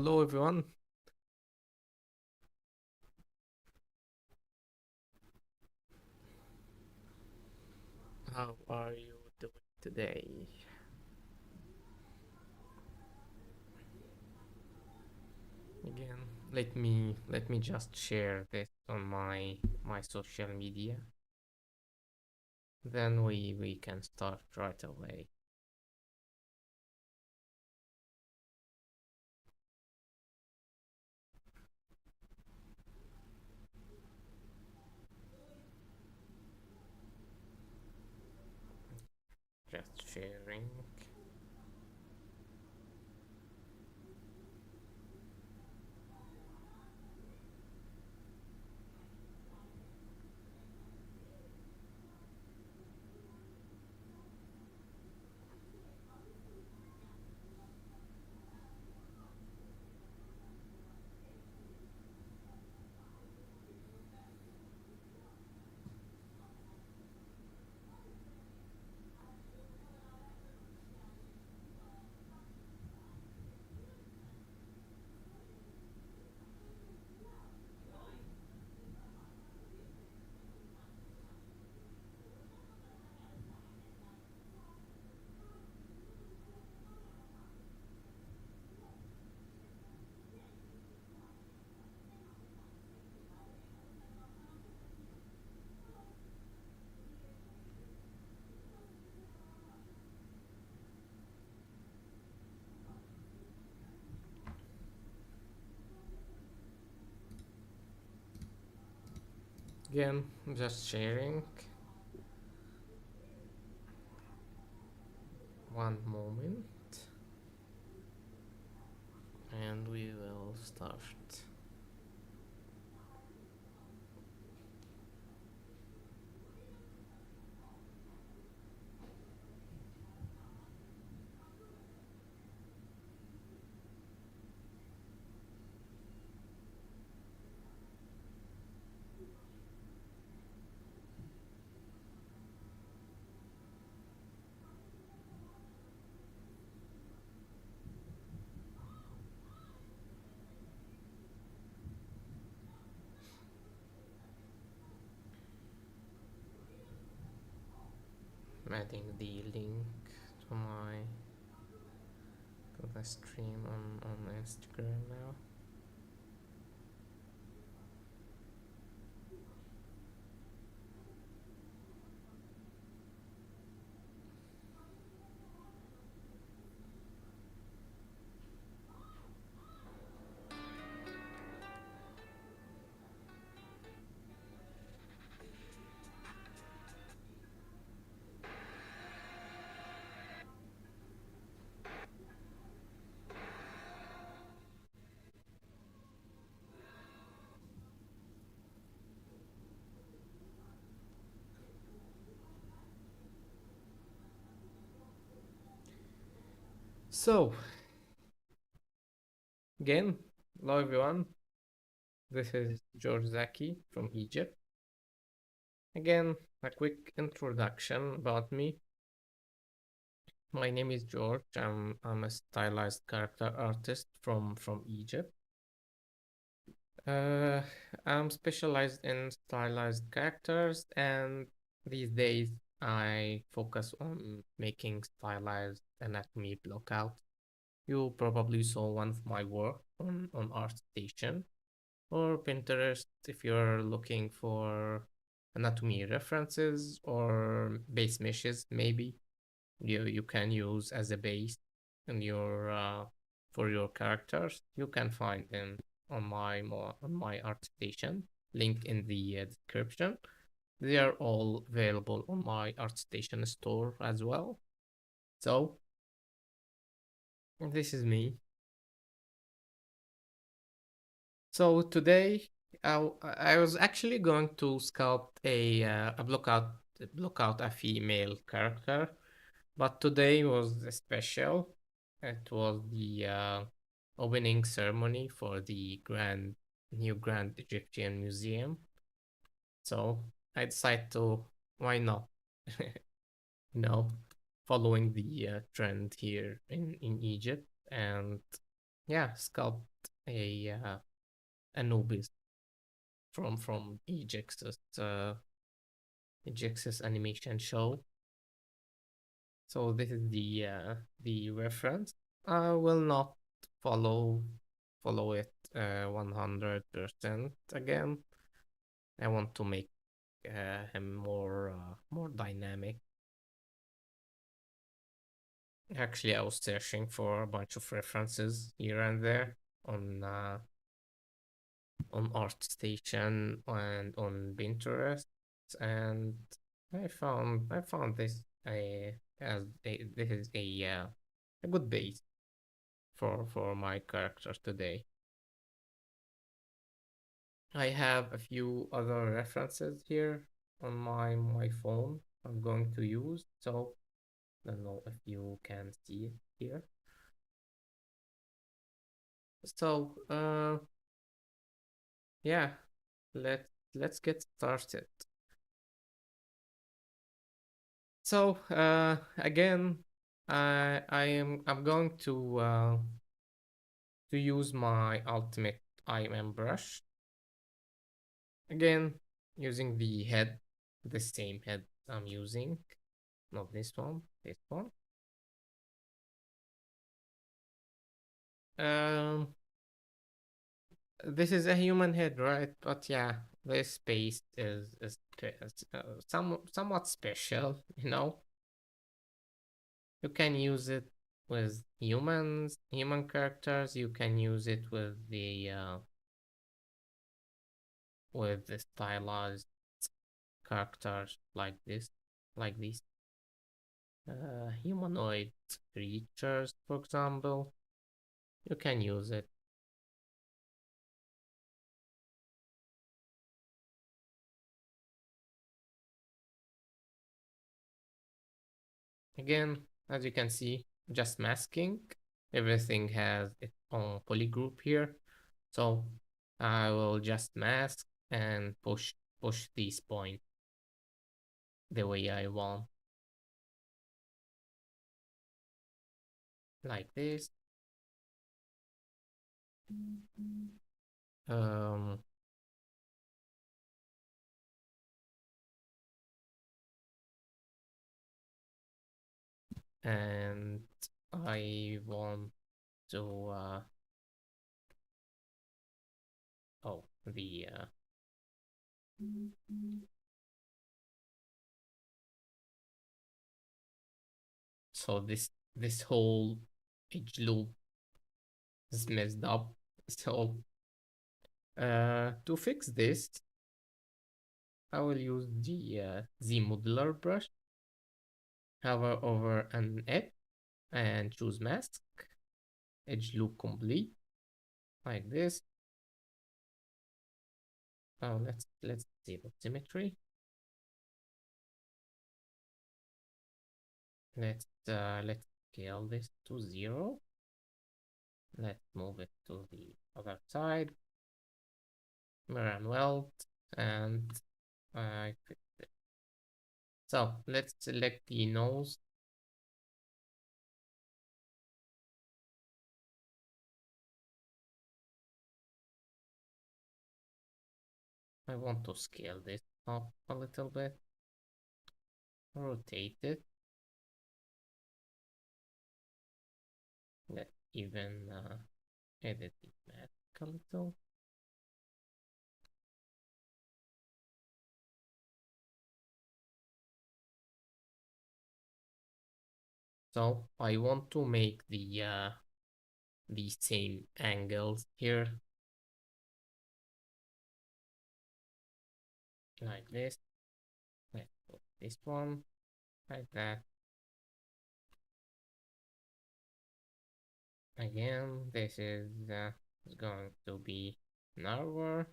Hello everyone. How are you doing today? Again, let me just share this on my social media. Then we can start right away. Just sharing. Again, just sharing. One moment. And we will start. I'm adding the link to the stream on Instagram now. So, again, hello everyone. This is George Zaky from Egypt. Again, a quick introduction about me. My name is George. I'm a stylized character artist from Egypt. Uh, I'm specialized in stylized characters, and these days I focus on making stylized anatomy blockout. You probably saw one of my work on ArtStation or Pinterest if you're looking for anatomy references or base meshes, maybe you can use as a base in your for your characters. You can find them on my ArtStation, linked in the description. They are all available on my ArtStation store as well. So this is me. So today I was actually going to sculpt a block out a female character, but today was special. It was the opening ceremony for the Grand Egyptian Museum. So I decided to, why not? you know, Following the trend here in Egypt, and yeah, sculpt a Anubis from Ejex's animation show. So this is the reference. I will not follow follow it 100% again. I want to make him more dynamic. Actually, I was searching for a bunch of references here and there on ArtStation and on Pinterest, and I found this this is a good base for my character today. I have a few other references here on my phone I'm going to use, so I don't know if you can see it here. So yeah, let's get started. So again, I'm going to use my ultimate IM brush again, using the head, the same head I'm using, not this one, this one. Um, this is a human head, right? But yeah, this space is somewhat special, you know. You can use it with human characters. You can use it with the stylized characters like this, like these humanoid creatures, for example. You can use it. Again, as you can see, just masking. Everything has its own polygroup here. So I will just mask and push these points the way I want, like this. Um, and I want to oh the so this whole edge loop is messed up. So to fix this, I will use the modeler brush, hover over an edge and choose mask, edge loop complete, like this. Oh, let's disable symmetry. Let's scale this to 0. Let's move it to the other side. Mirror and weld, and I fixed it. So let's select the nose. I want to scale this up a little bit, rotate it. Let's even edit the mask a little. So I want to make the same angles here, like this. Let's put this one like that. Again, this is going to be narrower.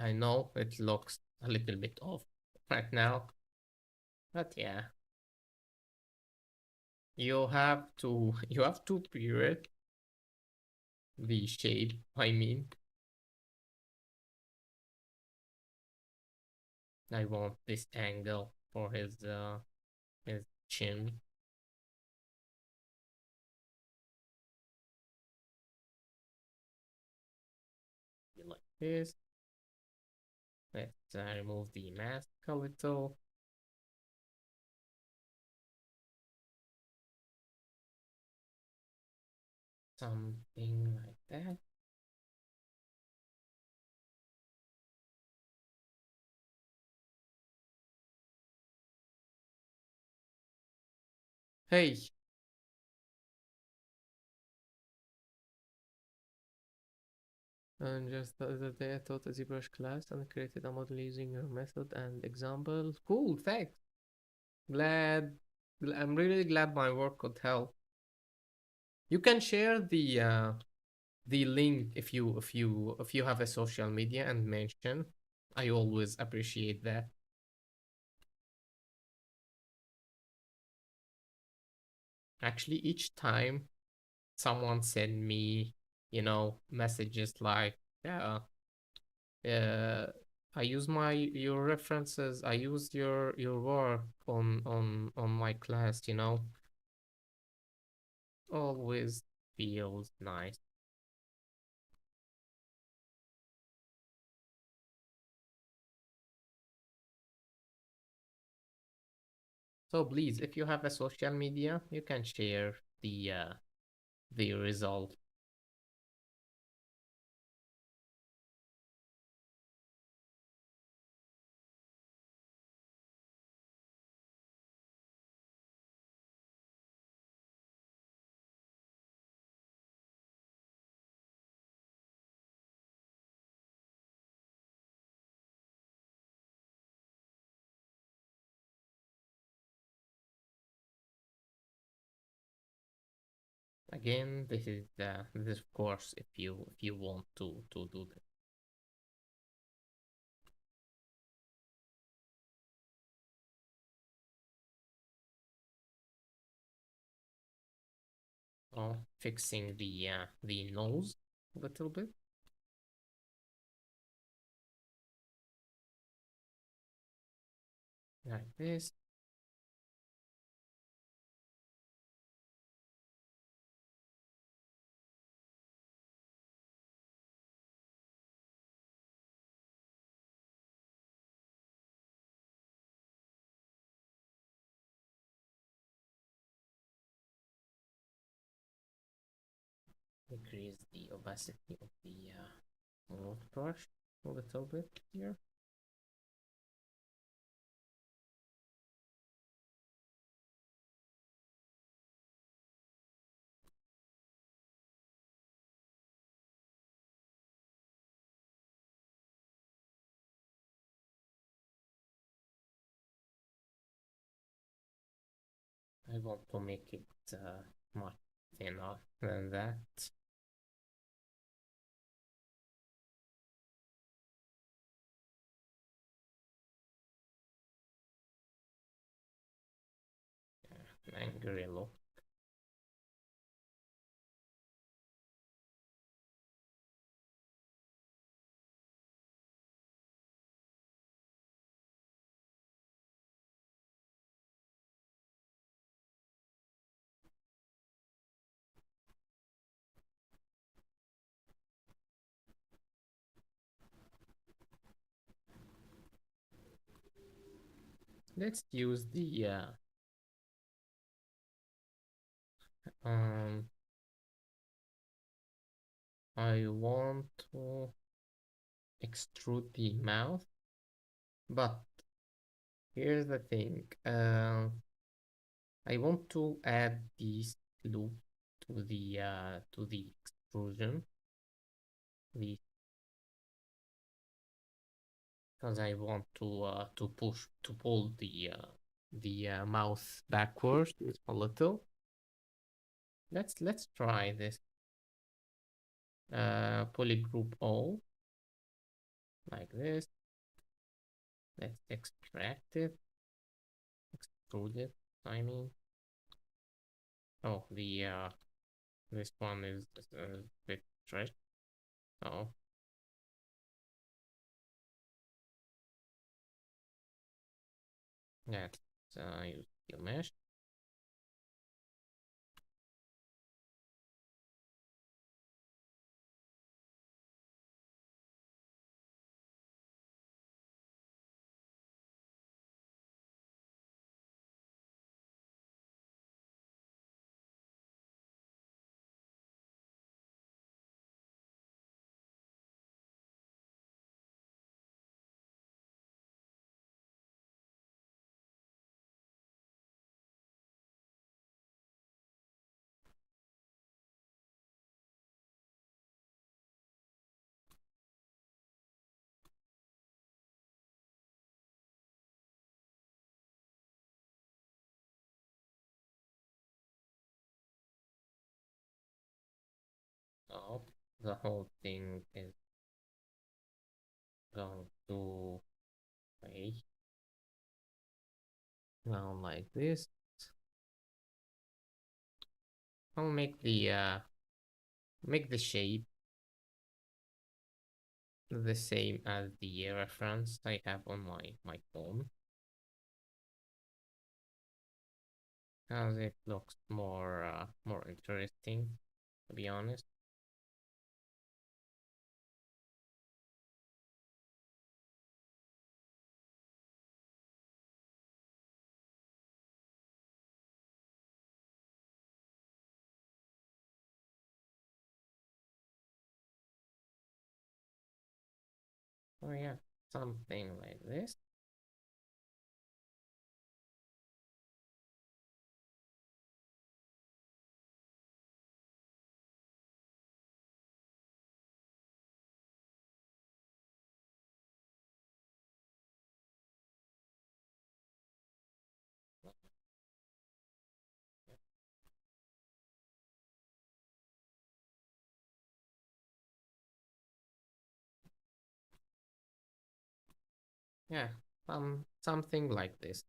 I know it looks a little bit off right now, but yeah, you have to period the shape. I mean, I want this angle for his chin. Like this. Let's remove the mask a little. Something like that. Hey, and just the other day I taught a Zbrush class and created a model using your method and example. Cool, thanks. Glad. I'm really glad my work could help. You can share the link if you have a social media and mention. I always appreciate that. Actually, each time someone send me, messages like, yeah, uh, I use your references, I use your work on my class, always feels nice. So please, if you have a social media, you can share the result. Again, this is of course if you want to do this. Oh, fixing the nose a little bit like this. Increase the opacity of the root brush a little bit here. I want to make it much thinner than that. Angry look. Let's use the um I want to extrude the mouth, but here's the thing. I want to add this loop to the extrusion, the because I want to pull the mouth backwards a little. Let's try this. Polygroup all like this. Let's extract it, extrude it. I mean, oh, the this one is a bit stretched. Oh, Let's use steel mesh. So the whole thing is going to way now like this. I'll make the shape the same as the reference I have on my phone, as it looks more interesting, to be honest. Oh yeah, something like this. Yeah, something like this.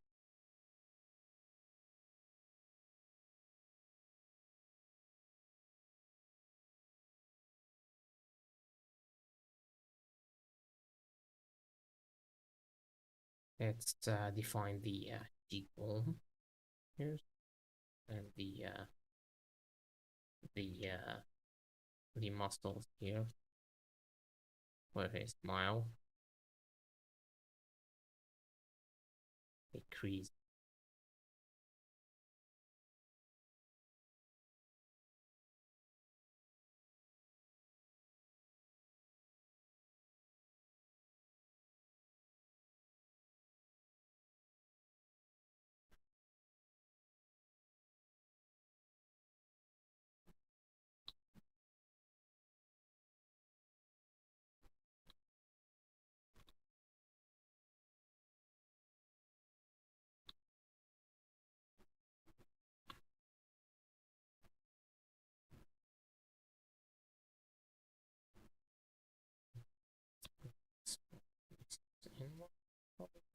Let's define the cheekbone here and the uh, the muscles here for his smile. Decrease.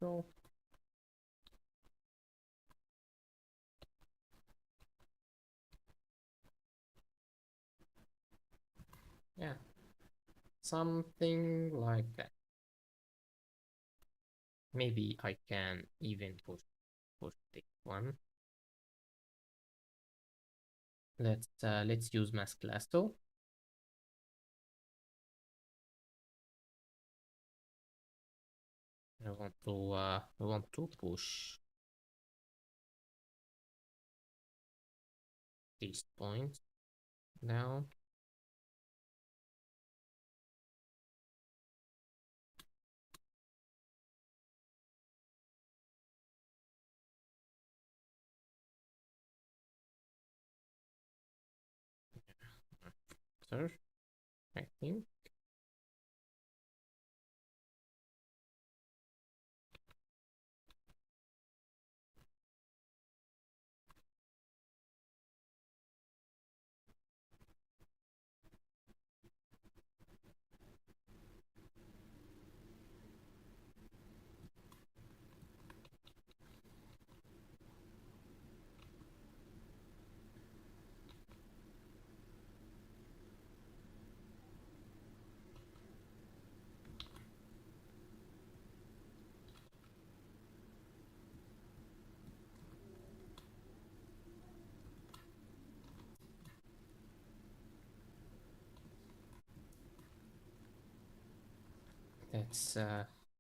So yeah, something like that. Maybe I can even push this one. Let's use mask lasso. I want to push these points down. Sir, I think.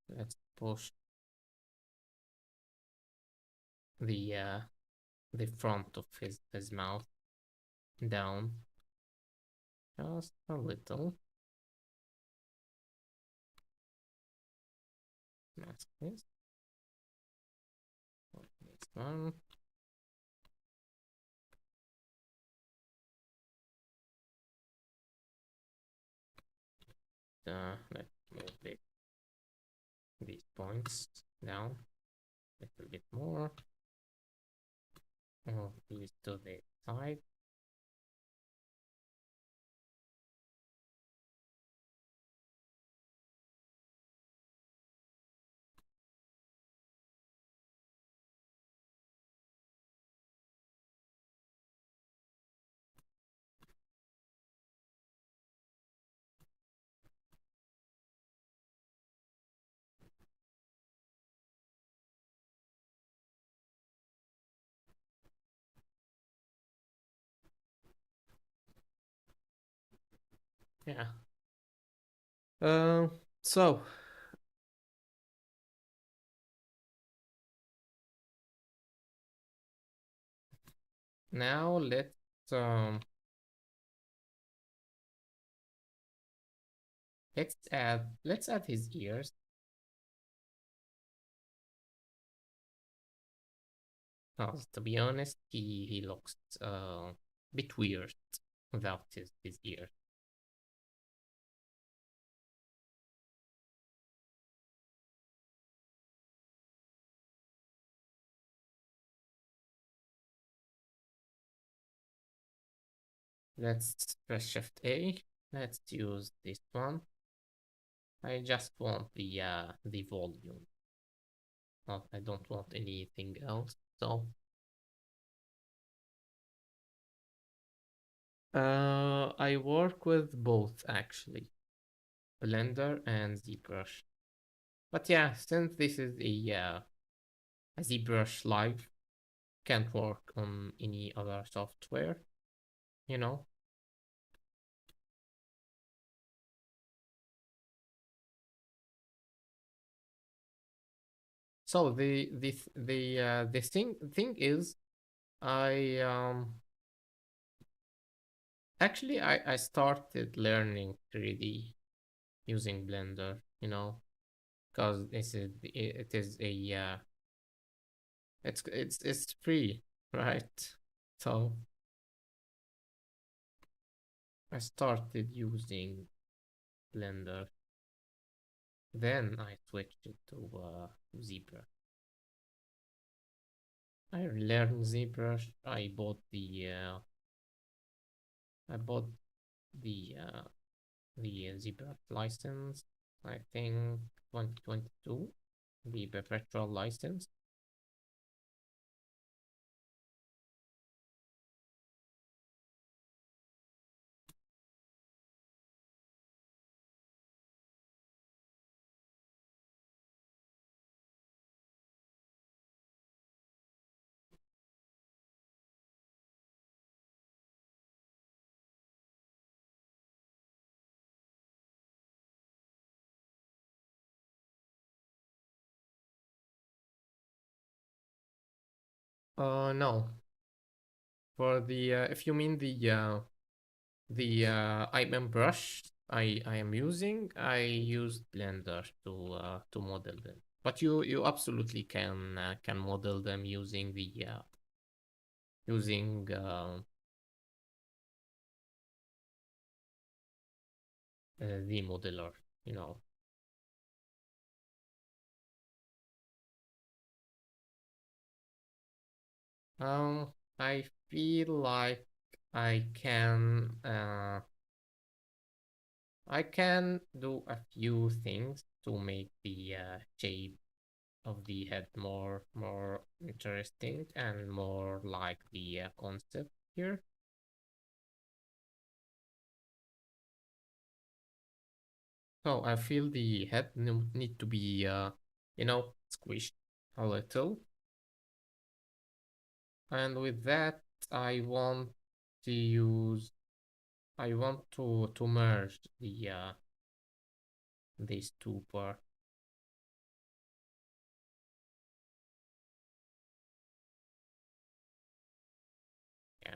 let's push the uh the front of his mouth down just a little. Mask this. Next one. Let's move these points down a little bit more. Move these to the side. Yeah. Uh, so now um let's add his ears. To be honest, he looks a bit weird without his ears. Let's press Shift A. Let's use this one. I just want the volume. I don't want anything else. So I work with both actually, Blender and ZBrush. But yeah, since this is a ZBrush Live, can't work on any other software, you know. So the thing is, I actually I started learning 3D using Blender, you know, because it is a it's free, right? So I started using Blender, then I switched it to ZBrush. I learned ZBrush. I bought the ZBrush license. I think 2022, the perpetual license. No, for the if you mean the IM brush I am using, I use Blender to model them. But you absolutely can model them using using the modeler, you know. I feel like I can uh I can do a few things to make the shape of the head more interesting and more like the concept here. So I feel the head need to be you know, squished a little, and with that I want to use I want to merge these two parts. Yeah.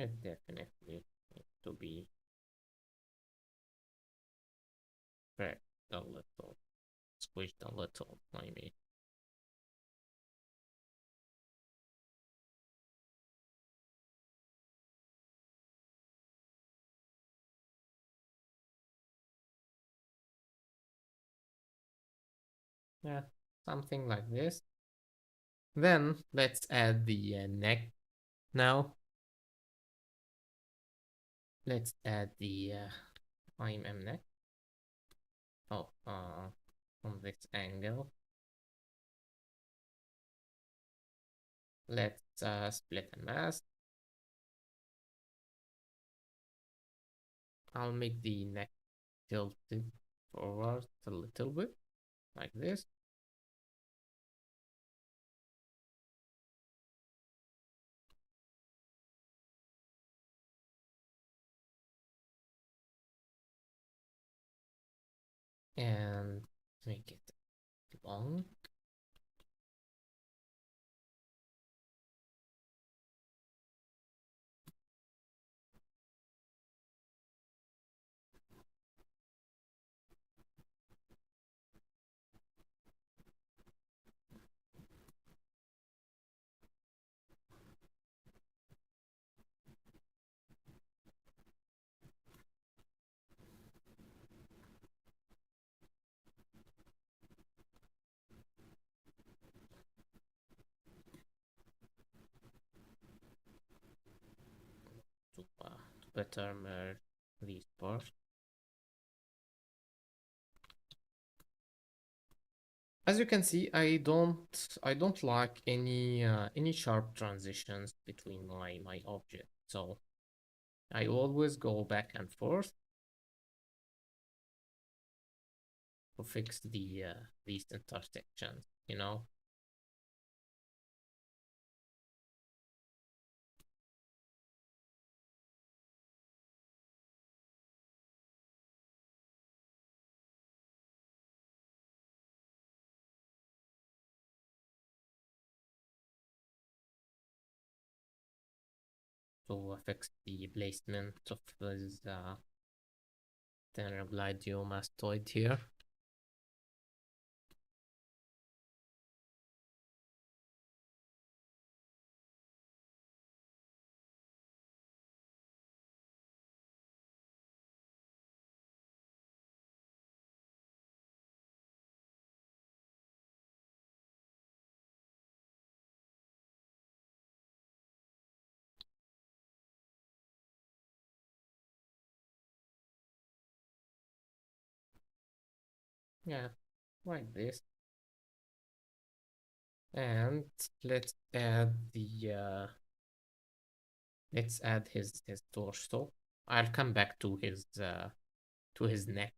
It definitely needs to be cracked a little, squished a little, I mean. Yeah, something like this. Then let's add the neck now. Let's add the IMM neck. Oh, from this angle. Let's split and mask. I'll make the neck tilted forward a little bit, like this. And make it long. To better merge these parts. As you can see, I don't like any sharp transitions between my object. So I always go back and forth to fix these intersections, you know? To fix the placement of this glidiomastoid here. Yeah, like this. And let's add his torso. I'll come back to his neck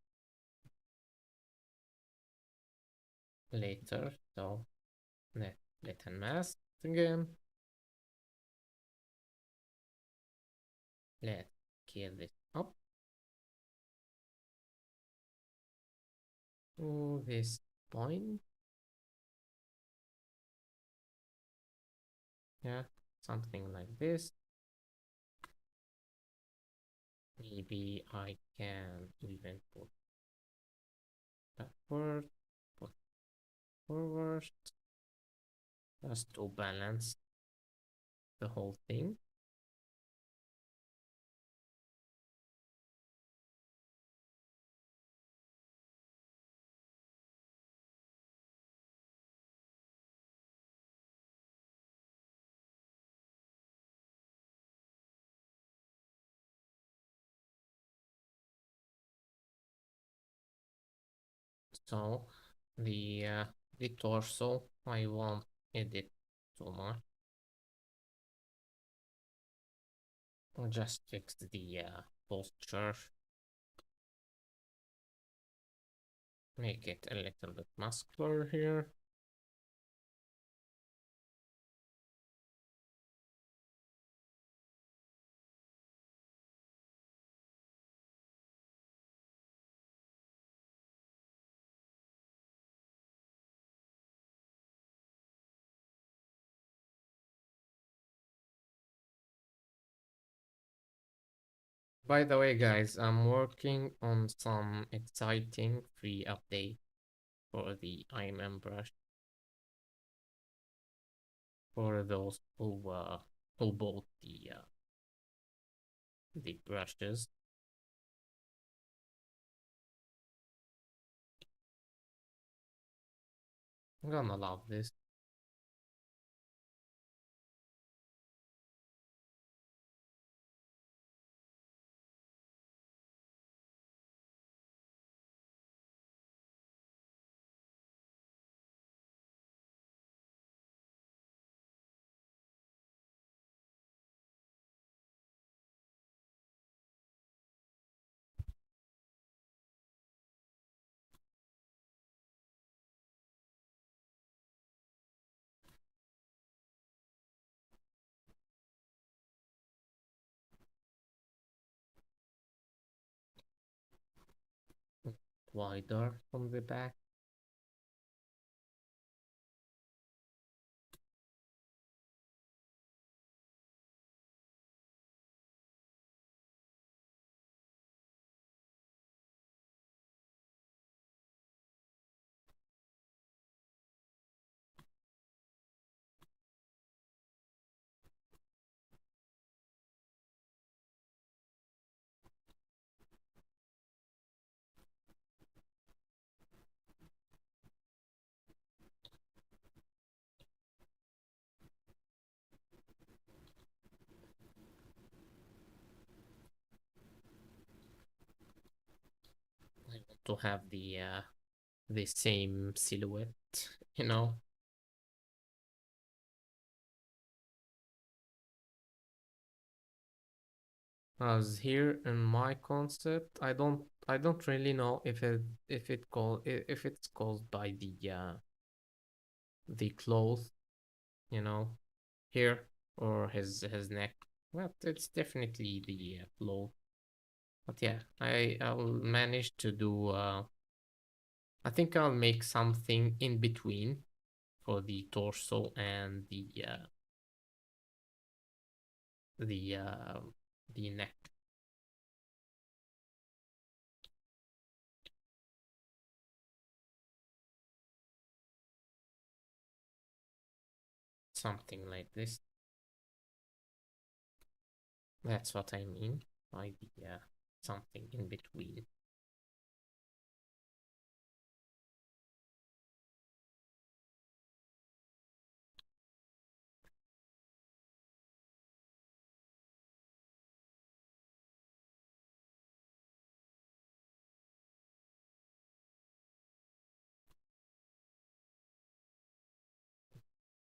later. So let him mask again. Let's scale this up to this point. Yeah, something like this. Maybe I can even put backward, put forward, just to balance the whole thing. So the torso, I won't edit too much. I'll just fix the posture, make it a little bit muscular here. By the way, guys, I'm working on some exciting free update for the IM brush for those who bought the brushes. I'm gonna love this. Wider from the back. I want to have the same silhouette, you know. As here in my concept, I don't really know if it's caused by the cloth, you know, here or his neck. Well, it's definitely the cloth. But yeah, I'll manage to do. I think I'll make something in between for the torso and the uh, the neck, something like this. That's what I mean by the something in between.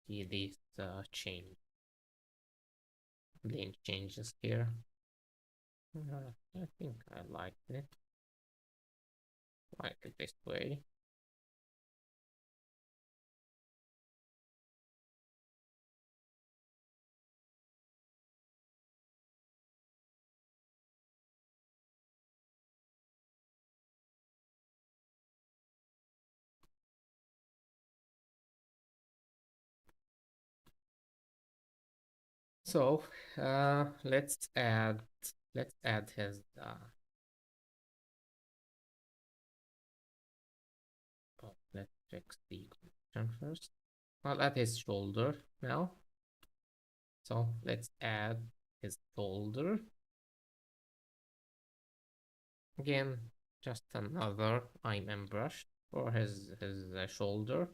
See these link changes here. I think I like it. Like it this way. So let's add his let's fix the connection first. I'll add his shoulder now. So let's add his shoulder. Again, just another IM brush for his shoulder.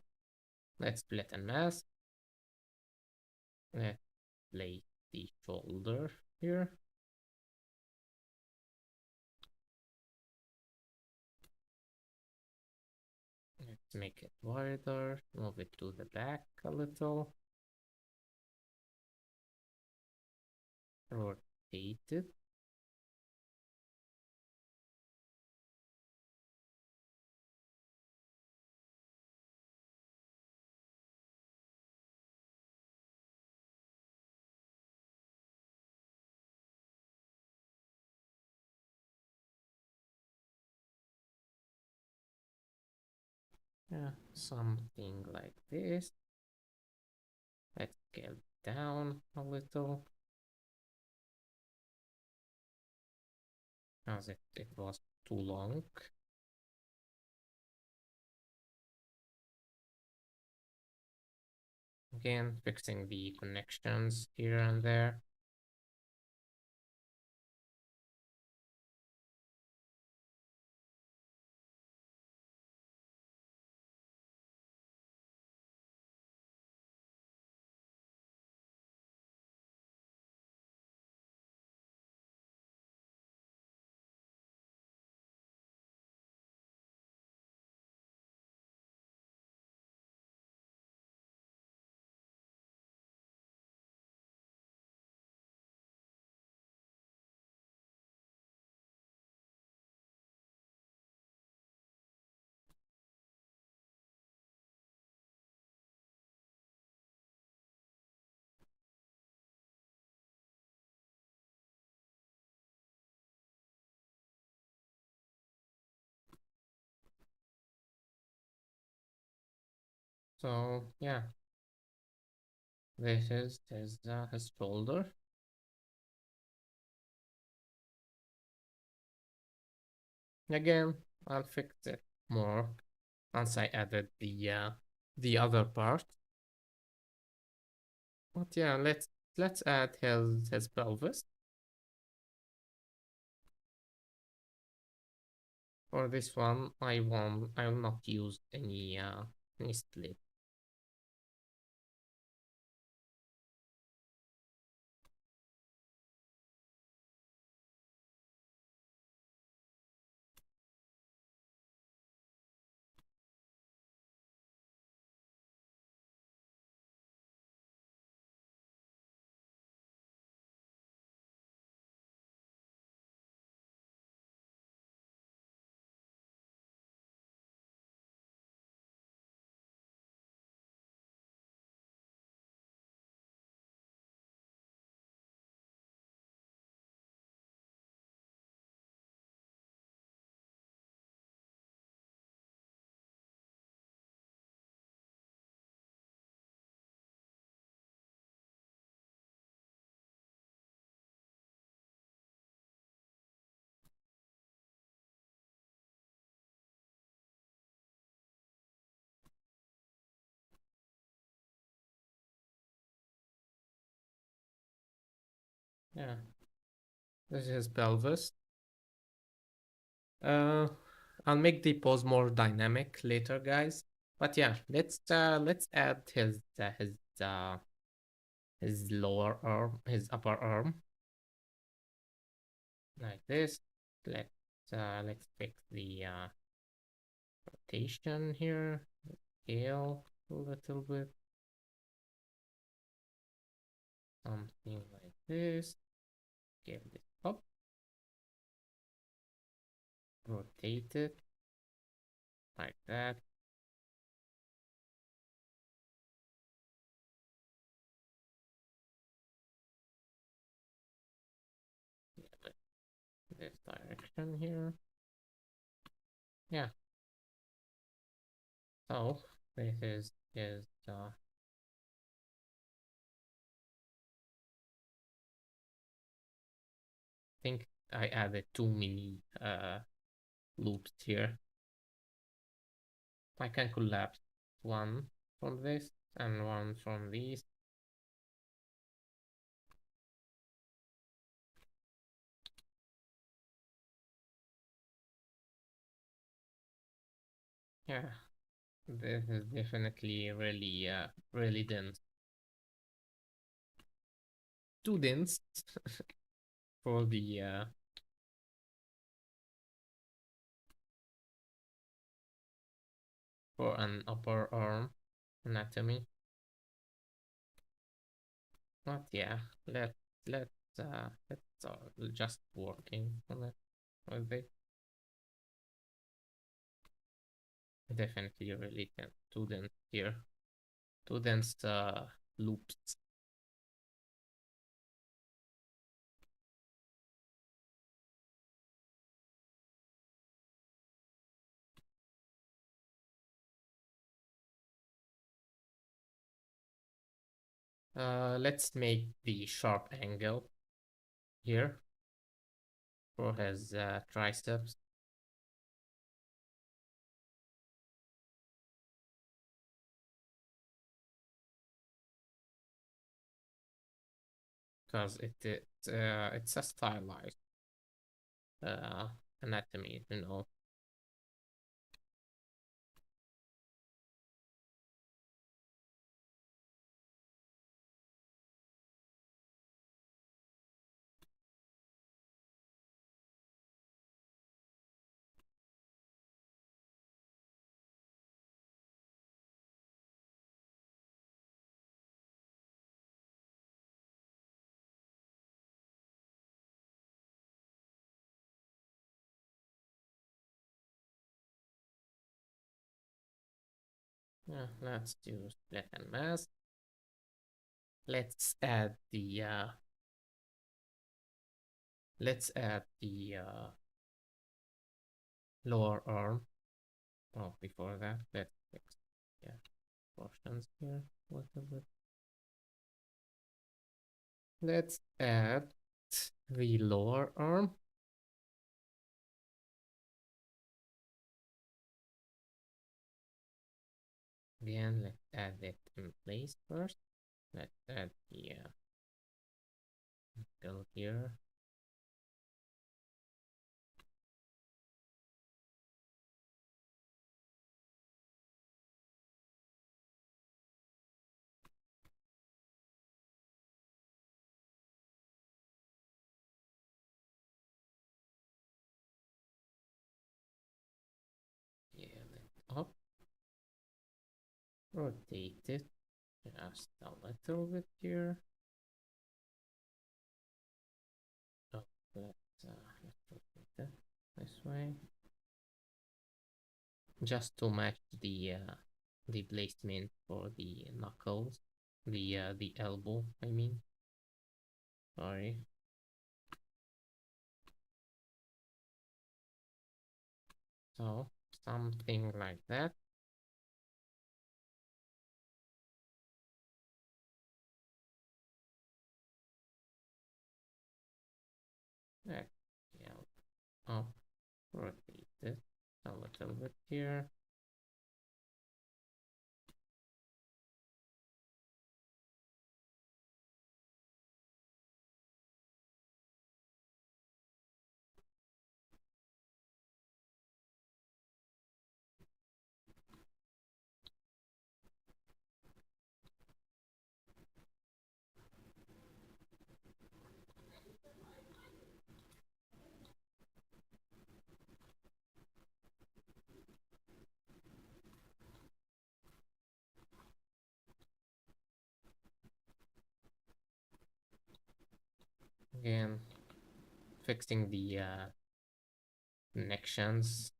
Let's split and mask. Let's place the shoulder here. Let's make it wider, move it to the back a little, rotate it. Yeah, something like this. Let's scale down a little. as it was too long. Again, fixing the connections here and there. So yeah, this is his shoulder. Again, I'll fix it more once I added the other part. But yeah, let's add his pelvis. For this one, I will not use any split. Yeah, this is pelvis. Uh, I'll make the pose more dynamic later, guys. But yeah, let's add his lower arm, his upper arm, like this. Let's fix the rotation here, scale a little bit, something like this. Scale this up, rotate it like that. Yeah, this direction here. Yeah. So this is I think I added too many loops here. I can collapse one from this and one from these. Yeah, this is definitely really dense. Too dense for the for an upper arm anatomy. But yeah, let's just working on it with it. Definitely really too dense here. Too dense loops. Let's make the sharp angle here. for his triceps. Because it's a stylized uh, anatomy, you know. Yeah, let's do split and mask. Let's add the lower arm. Oh, before that, let's fix yeah portions here a little bit. Let's add the lower arm. Again, let's add it in place first. Let's add the fill here. Yeah, let up. Rotate it just a little bit here. Oh, let's rotate it this way. Just to match the placement for the knuckles, the elbow, I mean. Sorry. So something like that. Yeah, up, rotate it a little bit here. Again, fixing the connections.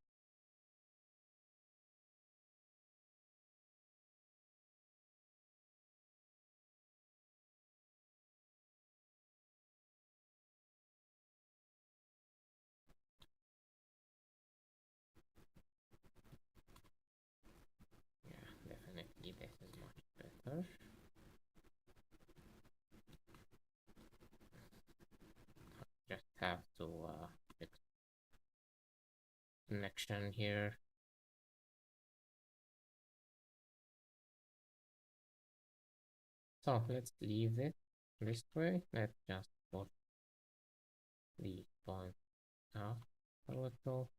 Yeah, definitely this is much better. Just have to fix connection here. So let's leave it this way. Let's just put the point out a little,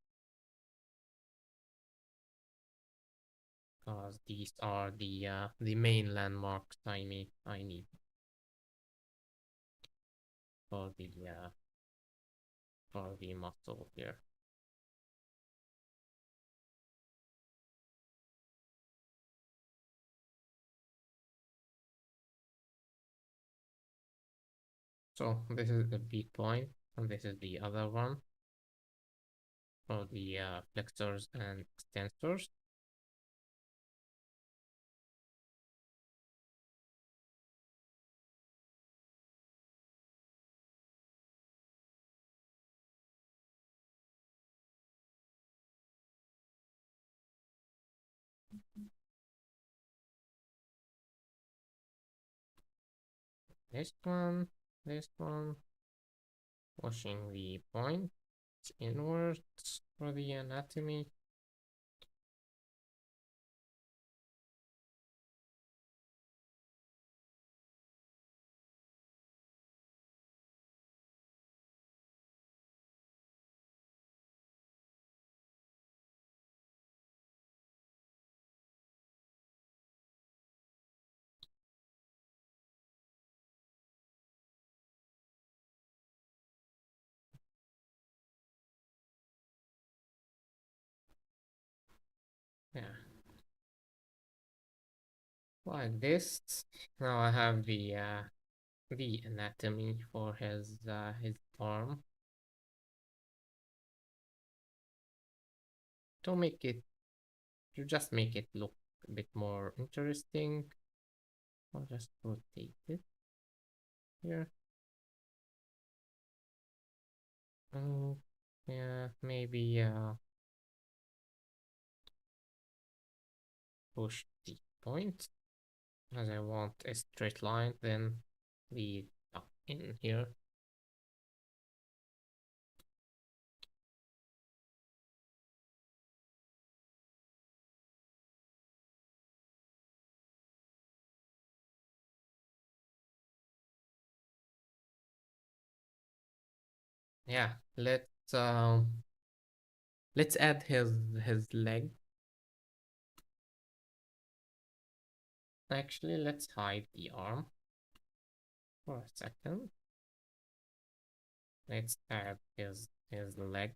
because these are the main landmarks I need for the muscle here. So this is the big point, and this is the other one for the flexors and extensors. This one, pushing the point. inwards for the anatomy. Yeah, like this. Now I have the anatomy for his arm. To make it, to just make it look a bit more interesting, I'll just rotate it here. Oh, yeah, maybe push the point as I want a straight line, then lead up in here. Yeah, let's add his leg. Actually, let's hide the arm for a second. Let's add his leg.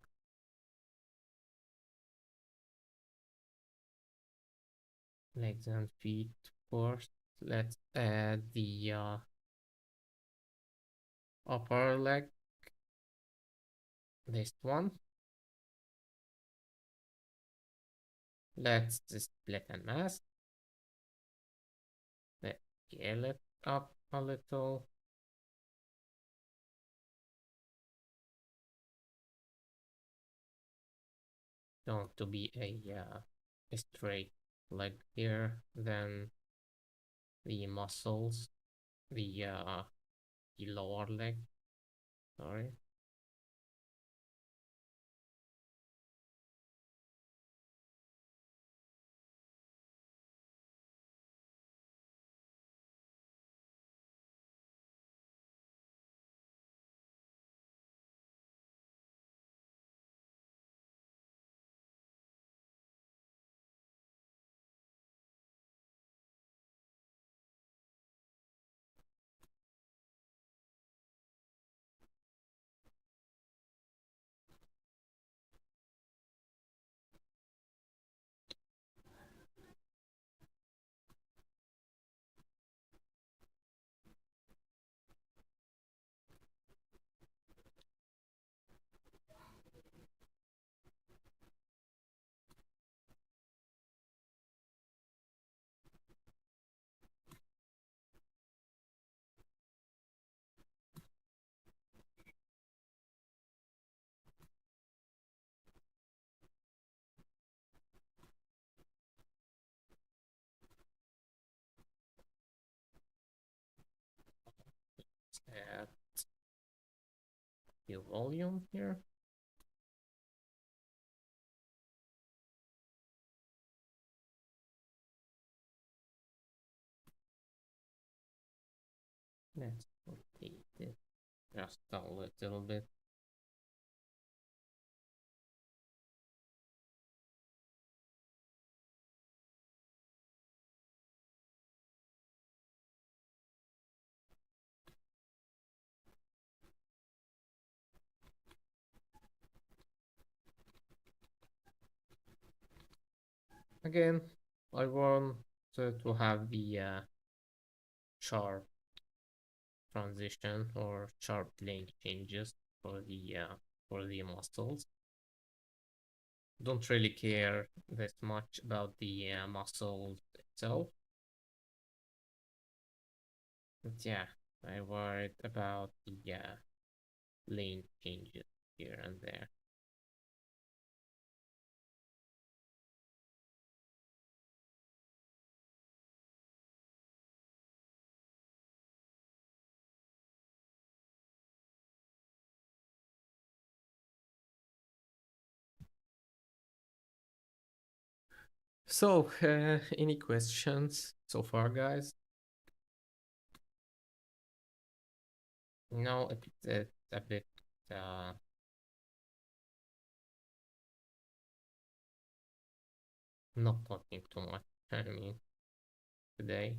Legs and feet first. Let's add the upper leg. This one. Let's split and mask. Let's scale it up a little. Going to be a straight leg here. Then the muscles, the lower leg. Sorry. Add the volume here. Let's rotate it just a little bit. Again, I want to have the sharp transition or sharp lane changes for the muscles. Don't really care that much about the muscles itself, but yeah, I worried about the lane changes here and there. So, any questions so far, guys? No, it's a bit uh, not talking too much. I mean, today,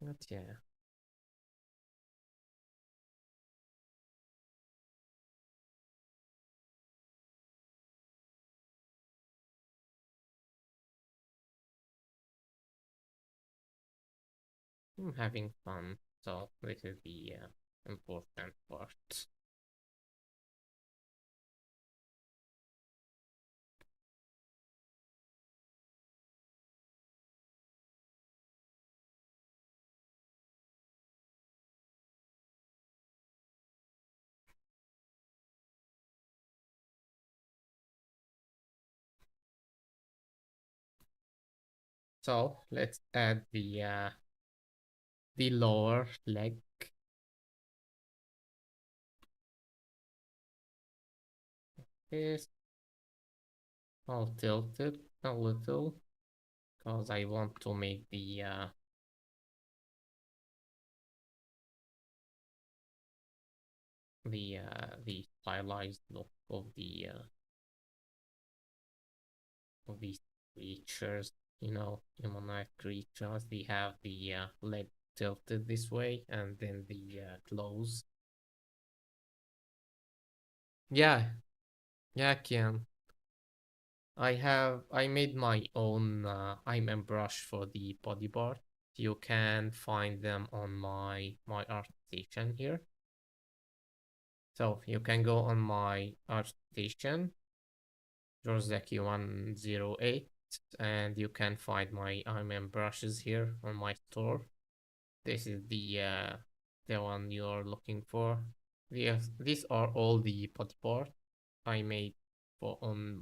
but yeah, I'm having fun. So this is the important part. So let's add the lower leg. Is I'll tilt it a little because I want to make the stylized look of these creatures. You know, humanoid creatures. They have the leg tilted this way, and then the claws. Yeah, yeah, Kian. I made my own IM brush for the body bar. You can find them on my art station here. So you can go on my art station, Zaky 108, and you can find my IM brushes here on my store. This is the one you're looking for. These are all the body parts I made for on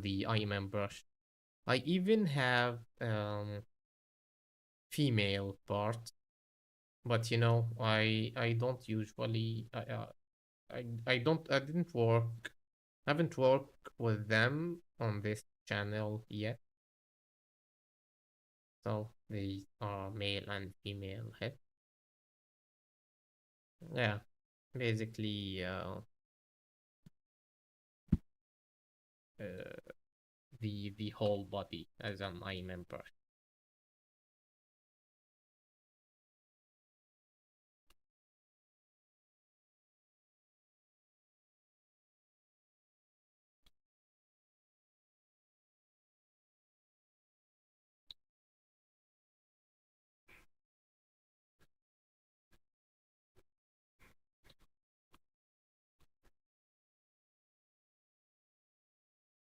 the IM brush. I even have female part, but you know, I don't usually I didn't work haven't worked with them on this channel yet. So these are male and female head. Yeah, basically uh the whole body as an eye member.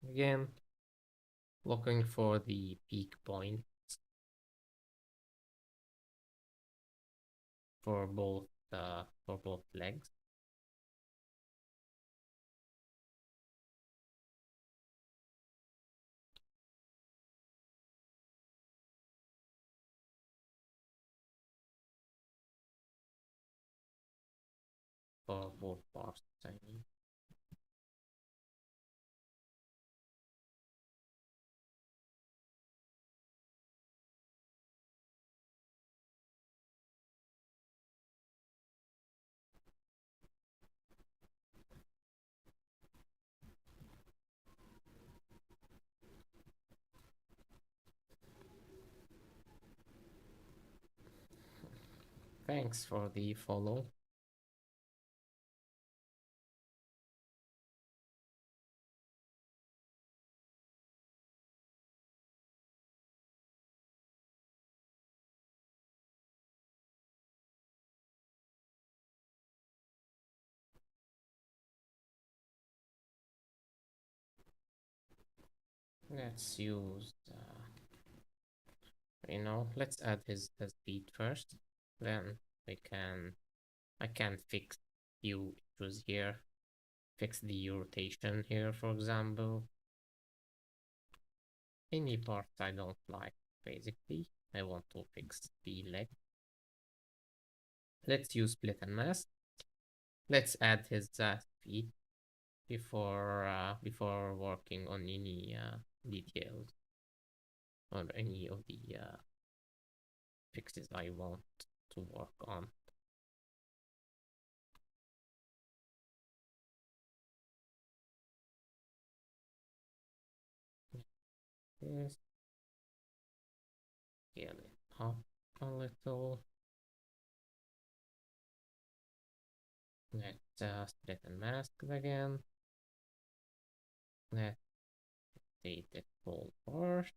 Again, looking for the peak point for both legs. For both parts, I mean. Thanks for the follow. Let's use let's add his feet first. Then we can I can fix few issues here. Fix the rotation here, for example. Any parts I don't like, basically. I want to fix the leg. Let's use split and mask. Let's add his feet. before working on any details or any of the fixes I want to work on. This, scale it up a little. Let's split and mask it again. Let's take the full part.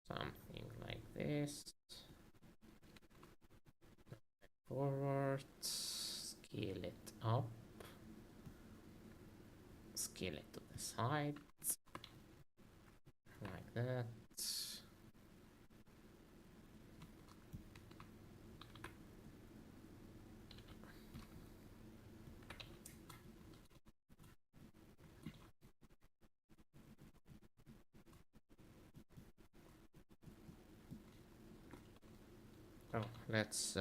Something like this. Forward, scale it up, scale it to the sides, like that. Oh, let's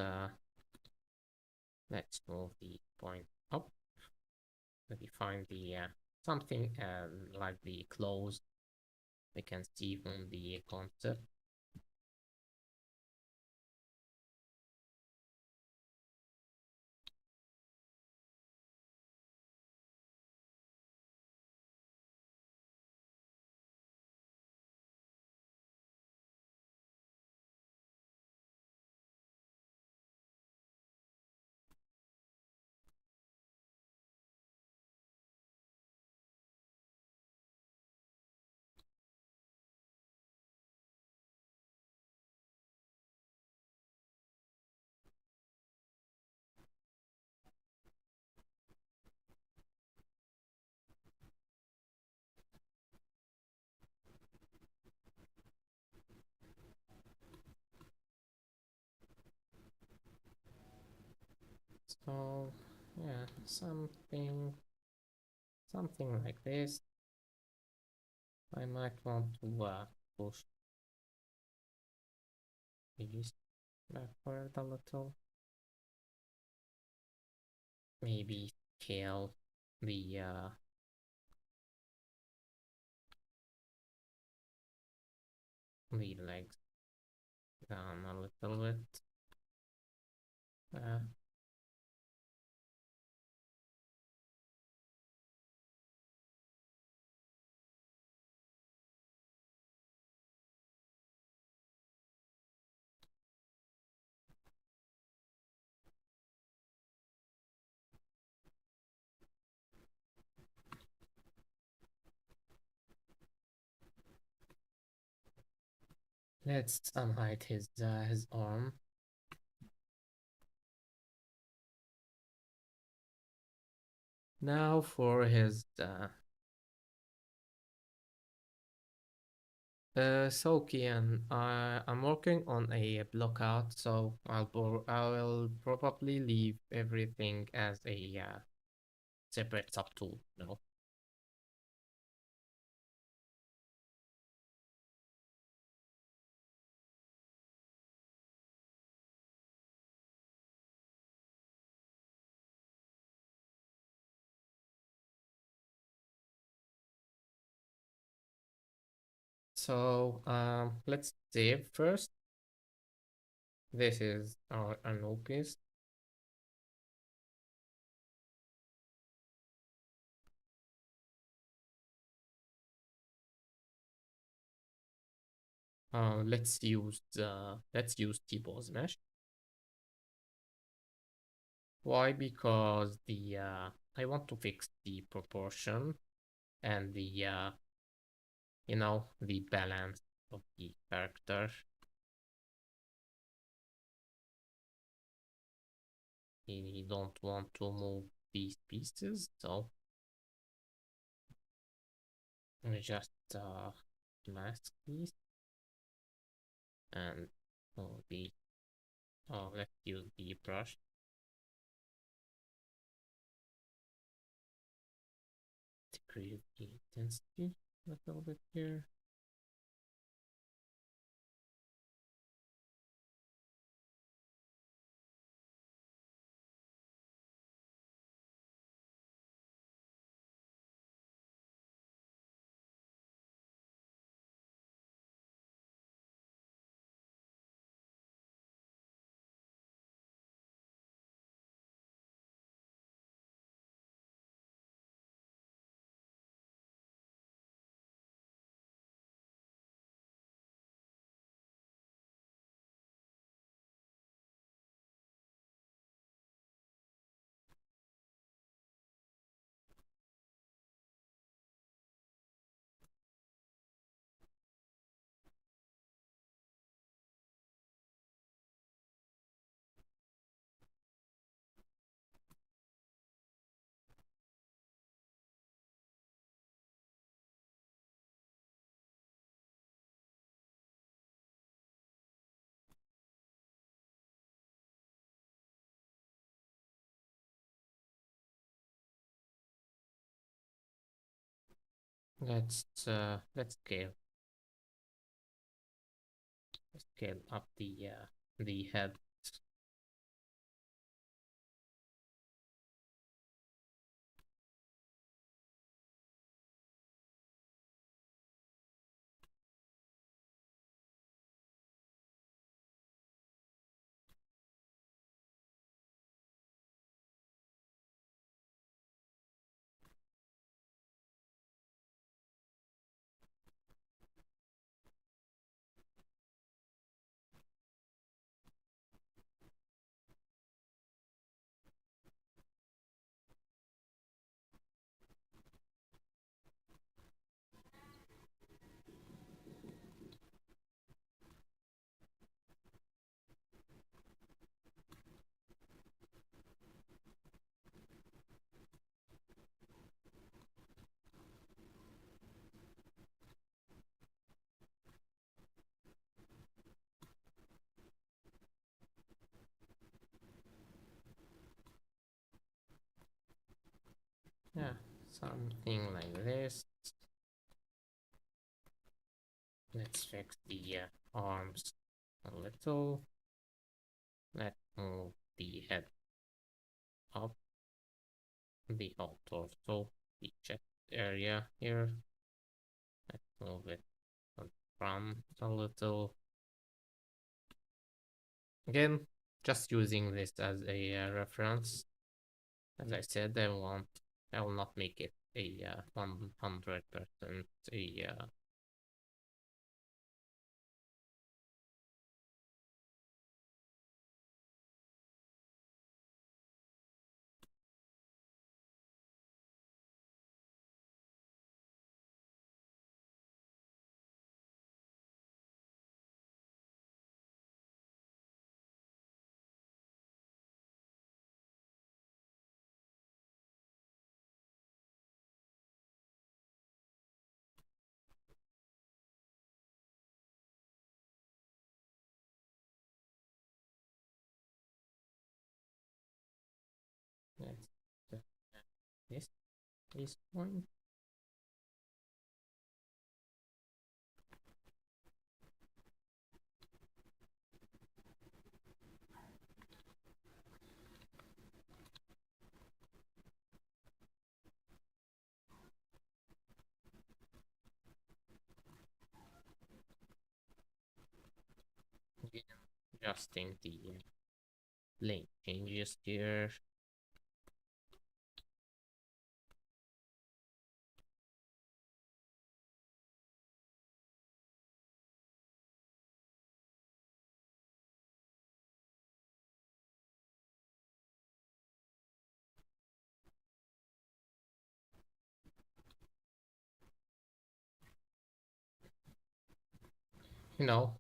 move the point up. We find the something like the close we can see from the concept. So yeah, something like this. I might want to push these backward a little. Maybe scale the legs down a little bit. Let's unhide his arm. Now for his Zaky, and I'm working on a blockout, so I will probably leave everything as a separate subtool, you know. So let's save first. This is our new piece. Let's use T-pose mesh. Why? Because the I want to fix the proportion and the you know, the balance of the character. You don't want to move these pieces, so we just mask these and let's use the brush. increase the intensity a little bit here. Let's scale up the head. Yeah, something like this. Let's fix the arms a little. Let's move the head up, the whole torso, the chest area here. Let's move it on front a little. Again, just using this as a reference. As I said, I will not make it a 100% a let's just this point. Again, adjusting the lane changes here.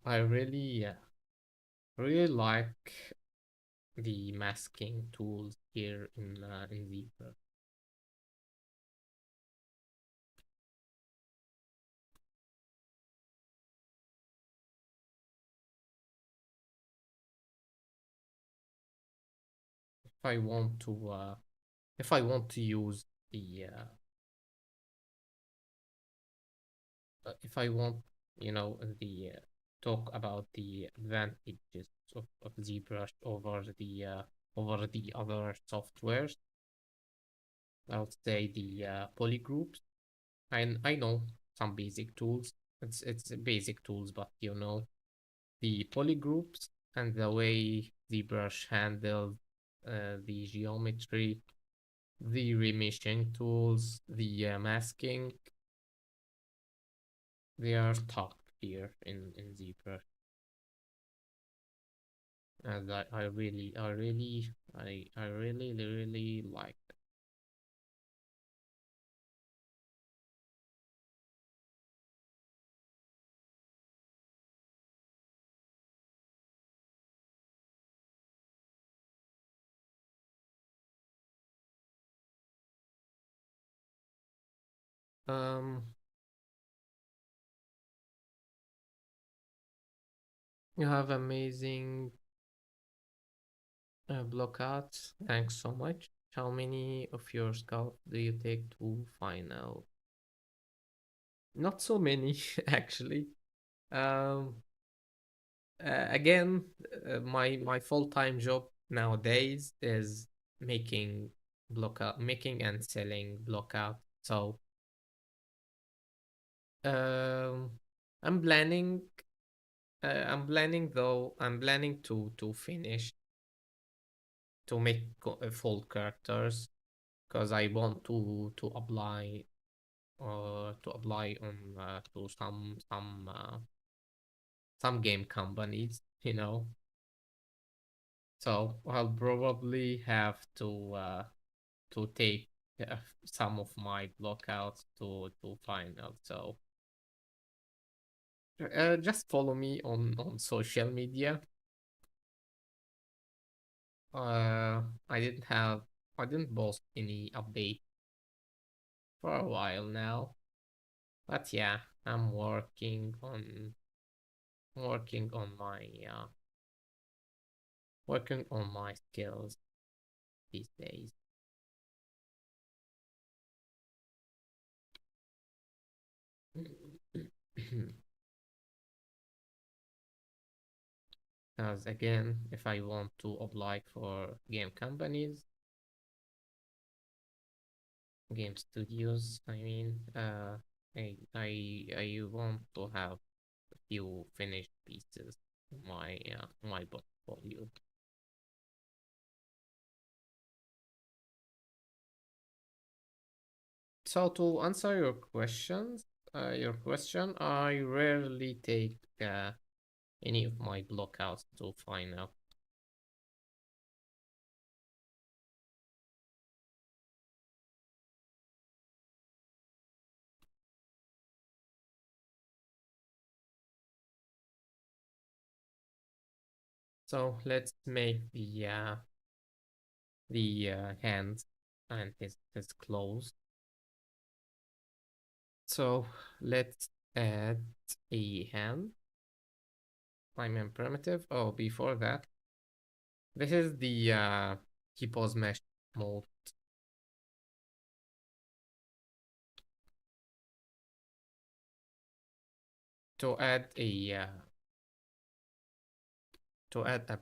I really like the masking tools here in Zbrush. If I want to if I want to use the if I want, the talk about the advantages of ZBrush over the other softwares, I would say the polygroups. I know some basic tools. It's basic tools, but the polygroups and the way ZBrush handles the geometry, the remission tools, the masking, they are top here in ZBrush. And I really like it. You have amazing blockouts. Thanks so much. How many of your sculpt do you take to final? Not so many, actually. Um, Again, my full-time job nowadays is making making and selling blockout. So, um, I'm planning. I'm planning to finish to make full characters because I want to apply to apply on to some game companies, So I'll probably have to take some of my blockouts to final. So just follow me on social media. I didn't have I didn't post any update for a while now, but yeah, I'm working on my working on my skills these days. Because again, if I want to apply for game companies, game studios, I want to have a few finished pieces in my portfolio. So to answer your question, I rarely take any of my blockouts to final. So let's make the hands and his clothes. So let's add a hand. I'm in primitive. Oh, before that, this is the T-pose mesh mode. To add a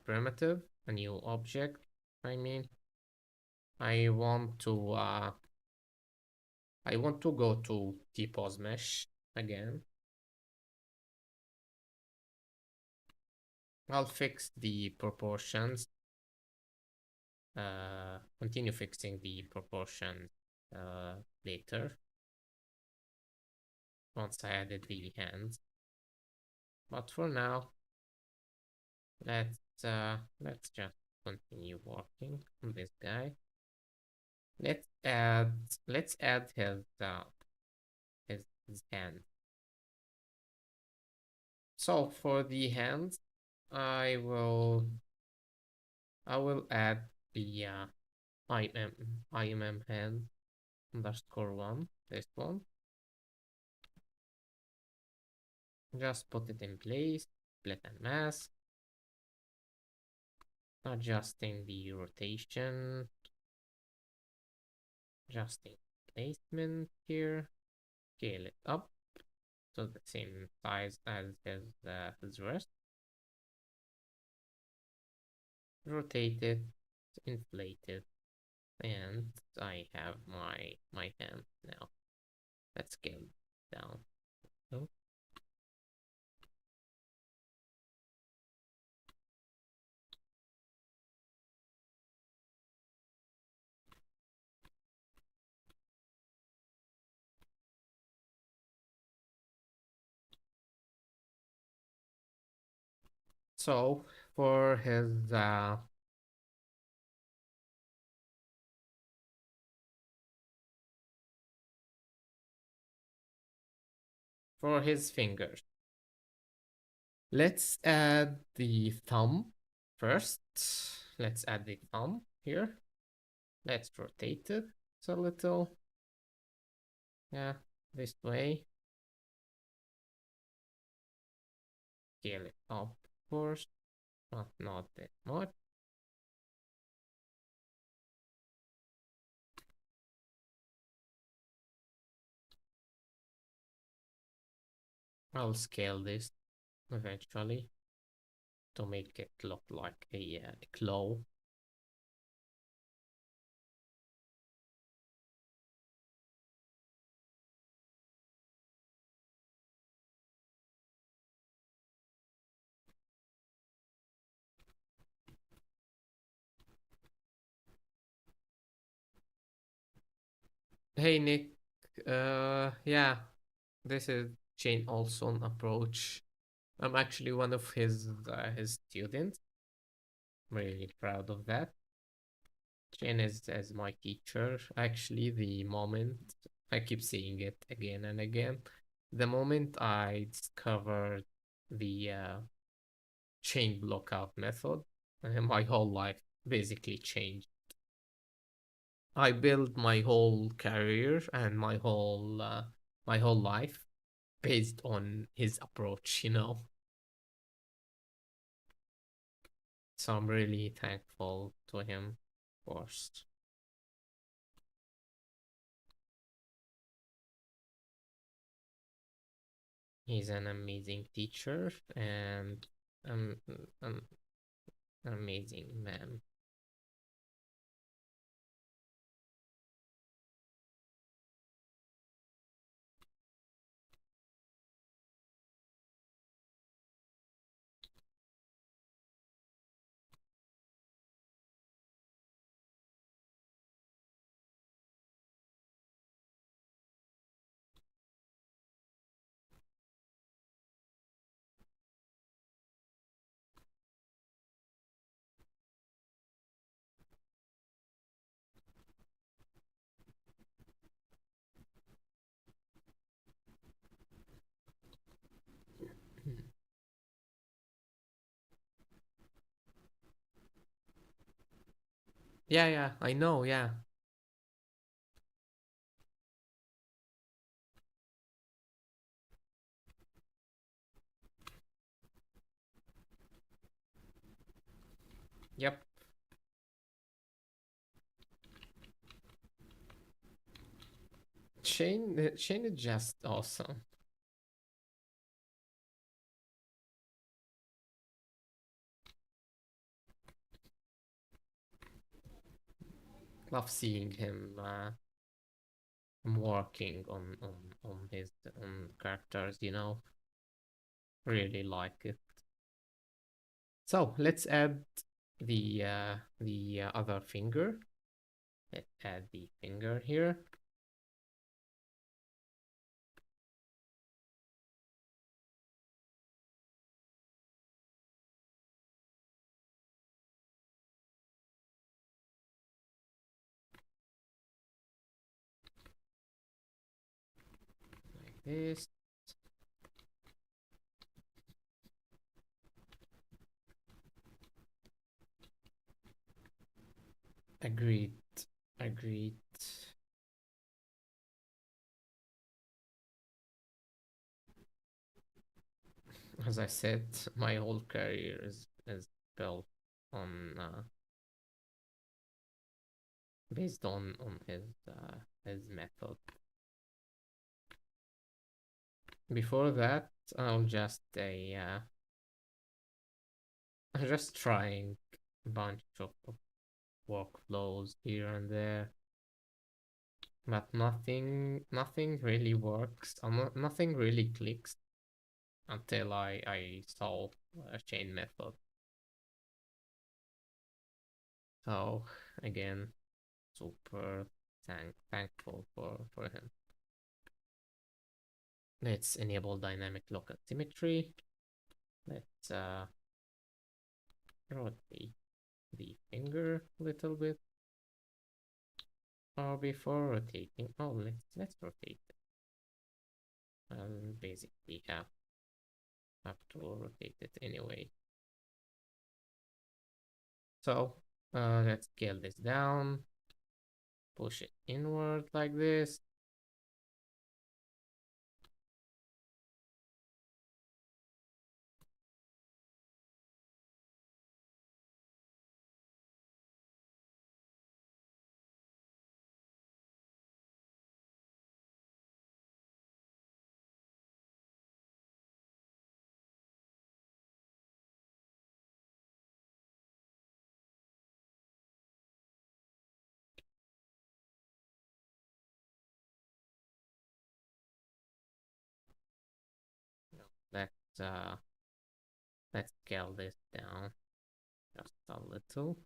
primitive, a new object. I mean, I want to uh, I want to go to T-pose mesh again. I'll fix the proportions. Continue fixing the proportions later once I added the hands. But for now, let's just continue working on this guy. Let's add his hand. So for the hands, I will I will add the IMM hand underscore one. This one. Just put it in place. Split and mask. Adjusting the rotation. Adjusting placement here. Scale it up. to the same size as his wrist. Rotate it, inflate it, and I have my hand now. Let's scale down. So, so for his fingers, let's add the thumb first. Let's add the thumb here. Let's rotate it a little. Yeah, this way. Scale it up, of course, but not that much. I'll scale this eventually to make it look like a claw. Hey Nick, yeah, this is Jane Olson approach. I'm actually one of his students. I'm really proud of that. Jane is as my teacher. Actually, the moment I keep saying it again and again, the moment I discovered the chain blockout method, my whole life basically changed. I built my whole career and my whole life based on his approach, you know. So I'm really thankful to him, of course. He's an amazing teacher and an amazing man. Yeah, yeah, I know, yeah. Yep. Shane is just awesome. Love seeing him working on his characters, you know. Really like it. So let's add the other finger. Let's add the finger here. Like this. Agreed. Agreed. As I said, my whole career is built on based on his method. before that, I'll just I'm just trying a bunch of workflows here and there, but nothing really works. Nothing really clicks until I saw a chain method. So again, super thankful for him. Let's enable dynamic local symmetry. Let's rotate the finger a little bit. Or before rotating, oh, let's rotate it. Basically have to rotate it anyway. So let's scale this down, push it inward like this. Let's uh let's scale this down just a little.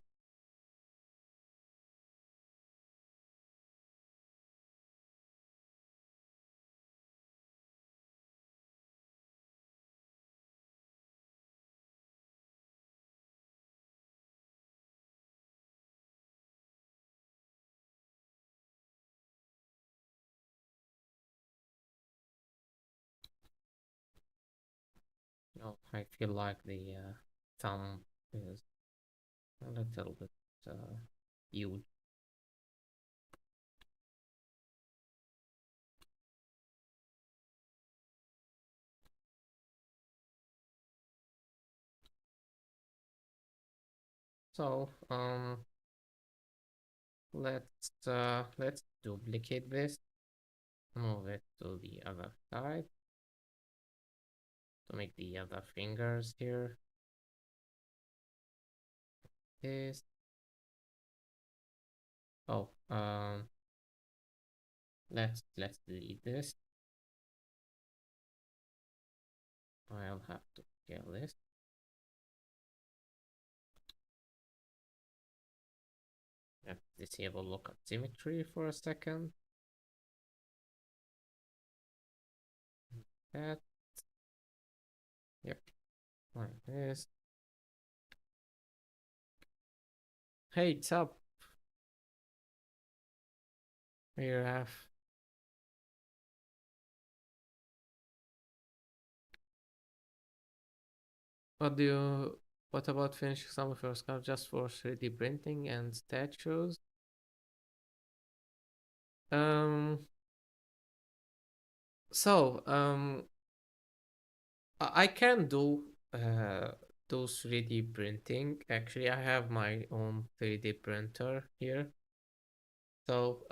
Oh, I feel like the thumb is a little bit huge. So let's duplicate this, move it to the other side to make the other fingers here. This. Oh, let's delete this. I'll have to scale this. Let's disable lookup symmetry for a second. That. Yep, like this. Hey, it's up. Here I have. What do you? What about finishing some of your stuff just for 3D printing and statues? Um. So I can do 3D printing. Actually, I have my own 3D printer here. So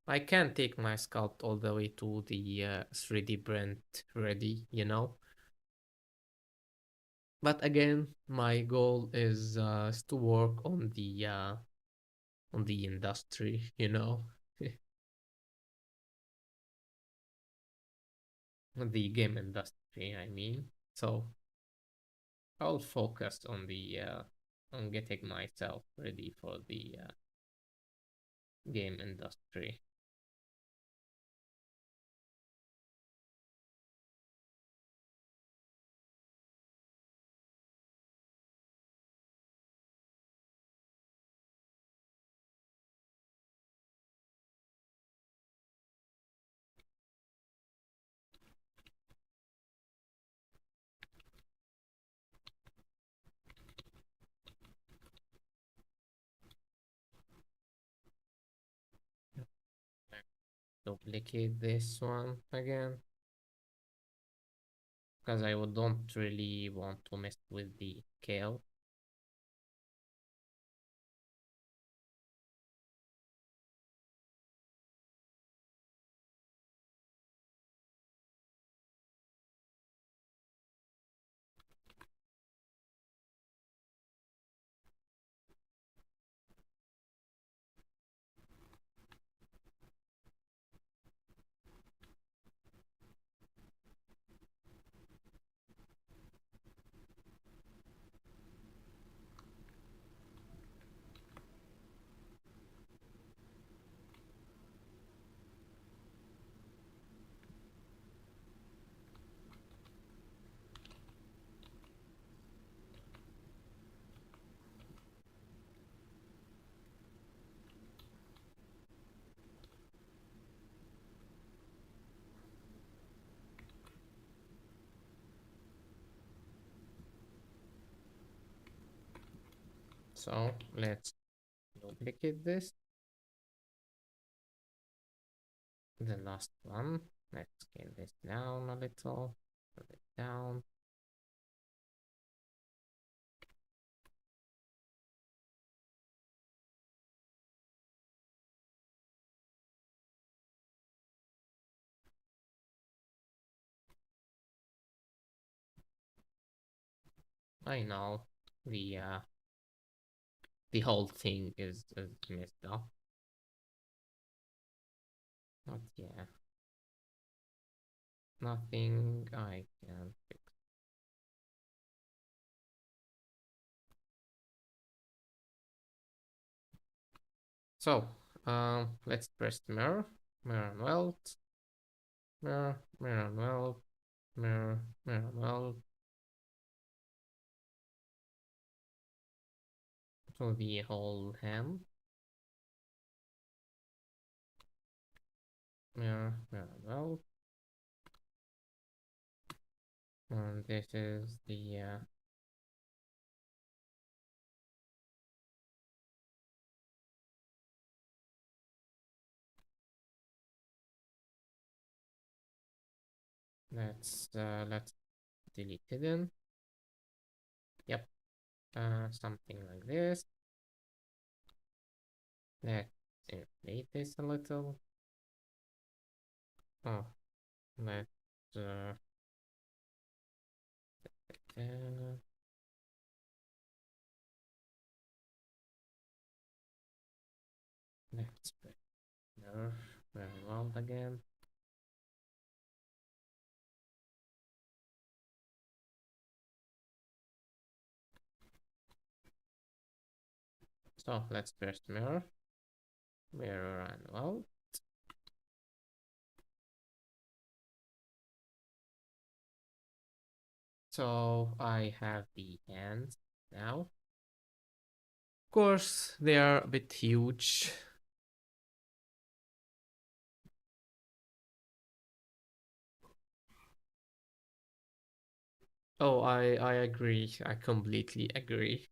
I can take my sculpt all the way to the 3D print ready, you know. But again, my goal is to work on the industry, you know, the game industry, I mean. So I'll focus on getting myself ready for the game industry. Duplicate this one again because I don't really want to mess with the scale. So let's duplicate this. The last one. Let's scale this down a little. Put it down. I know the whole thing is messed up. But yeah, nothing I can fix. So, let's press mirror, mirror and weld, mirror, mirror and weld, mirror, mirror and weld to the whole hand, mirror, mirror and weld, and this is the let's delete hidden. Yep, something like this. Let's inflate this a little. Oh, let's uh, let's put mirror very well again. So let's first mirror, mirror and weld. So I have the hands now. Of course, they are a bit huge. Oh, I agree. I completely agree.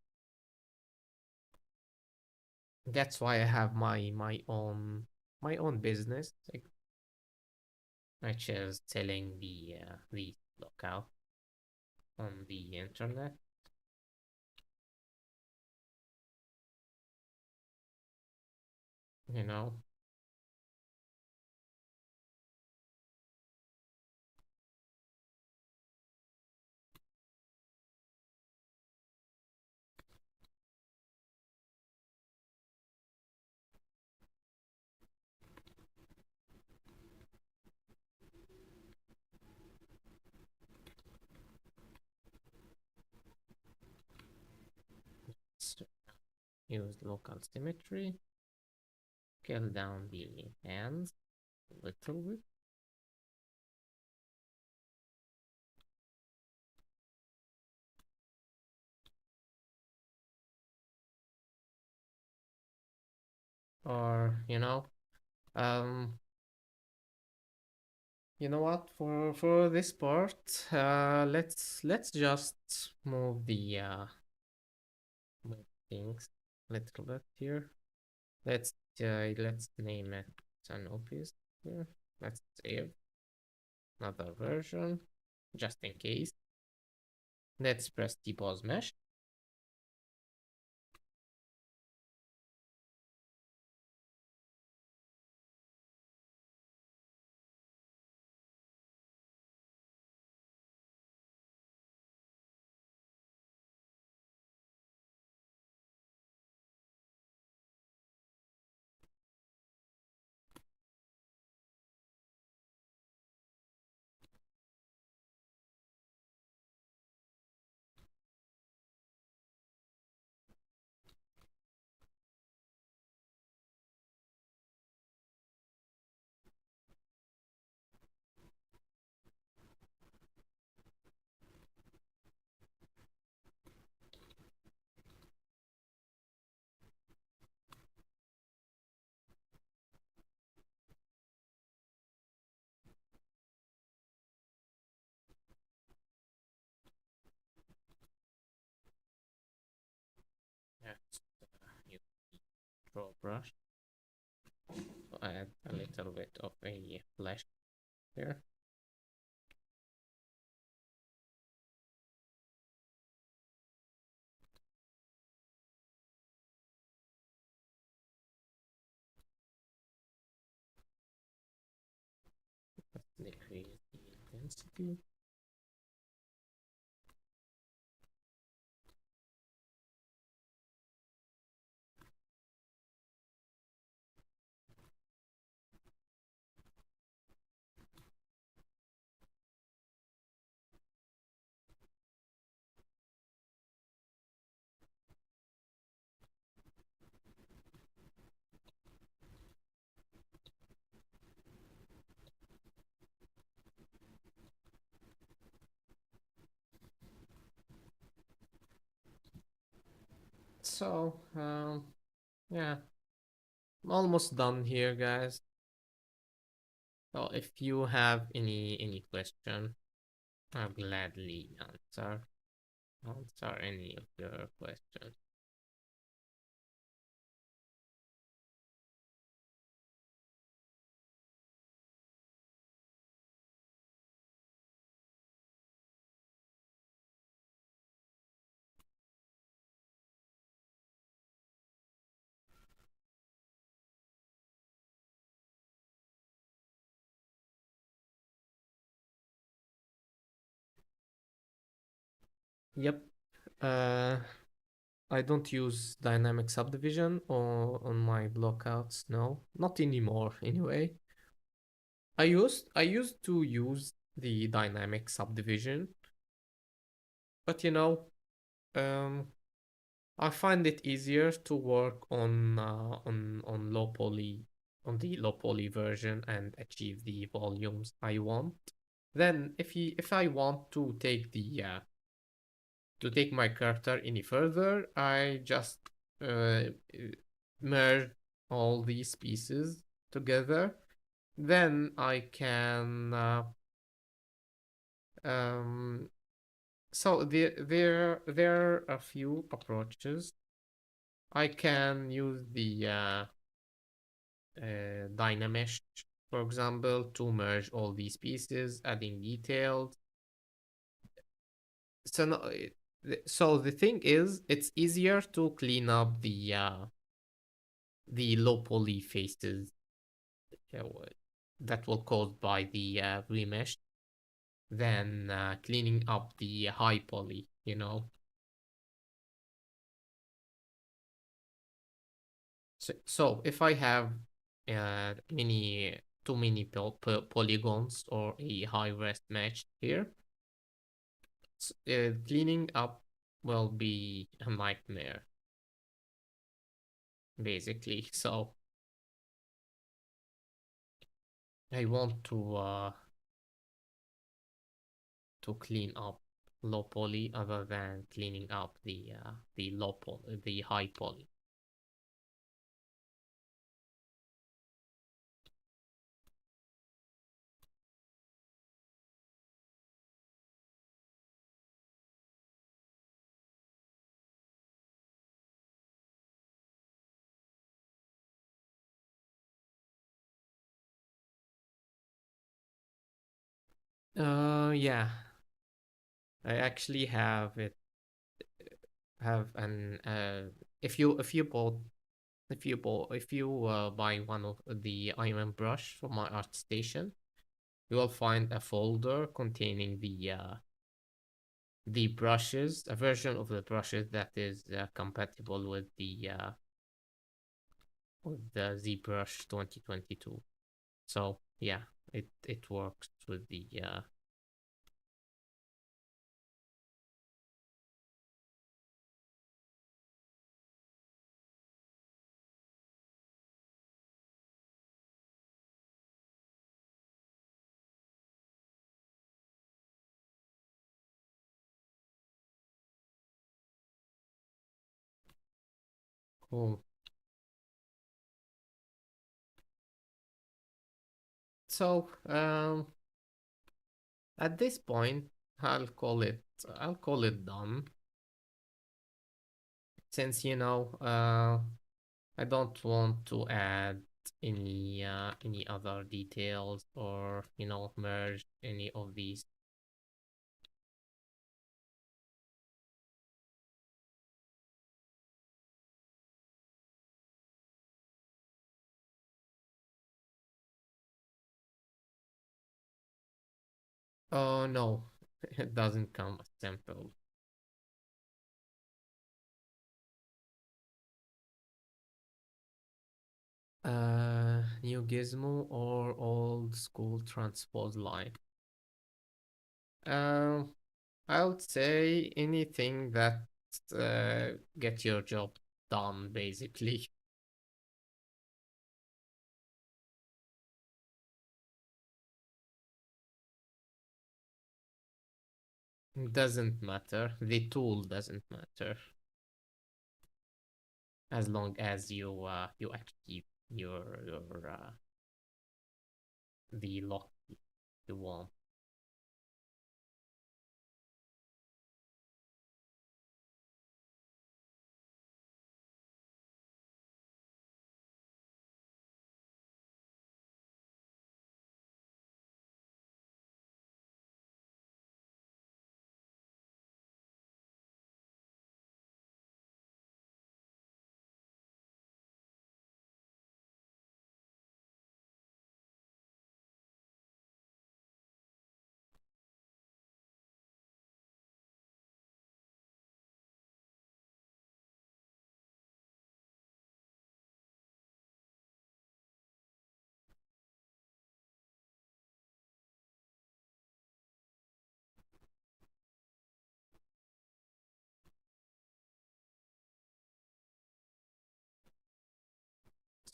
That's why I have my own business, which is selling the blockout on the internet. You know, so use local symmetry, scale down the hands a little bit. Or um you know what, for this part, let's just move things a little bit here. Let's name it Canopus here. Let's save another version just in case. Let's press the pause mesh. brush. Add a little bit of a flash here. Let's decrease the intensity. So, yeah, I'm almost done here, guys. So if you have any question, I'll gladly answer any of your questions. Yep. Uh, I don't use dynamic subdivision or on my blockouts. No, not anymore. Anyway, I used to use the dynamic subdivision, but um, I find it easier to work on low poly on the low poly version and achieve the volumes I want. Then if I want to take my character any further, I just merge all these pieces together. Then I can um so there are a few approaches. I can use the Dynamesh, for example, to merge all these pieces, adding details. So no, so the thing is, it's easier to clean up the low poly faces uh, that will caused by the remesh than cleaning up the high poly. So if I have too many polygons or a high rest match here, cleaning up will be a nightmare, basically. So I want to clean up low poly other than cleaning up the low poly, the high poly. Yeah, I actually have an if you buy one of the iron brush from my art station, you will find a folder containing the brushes, a version of the brushes that is compatible with the Zbrush 2022. So yeah, it works with the cool. So at this point, I'll call it done, since I don't want to add any other details or merge any of these. Oh no, it doesn't come as simple. New gizmo or old school transpose line? Um, I would say anything that get your job done, basically. Doesn't matter. The tool doesn't matter as long as you achieve your the lock you want.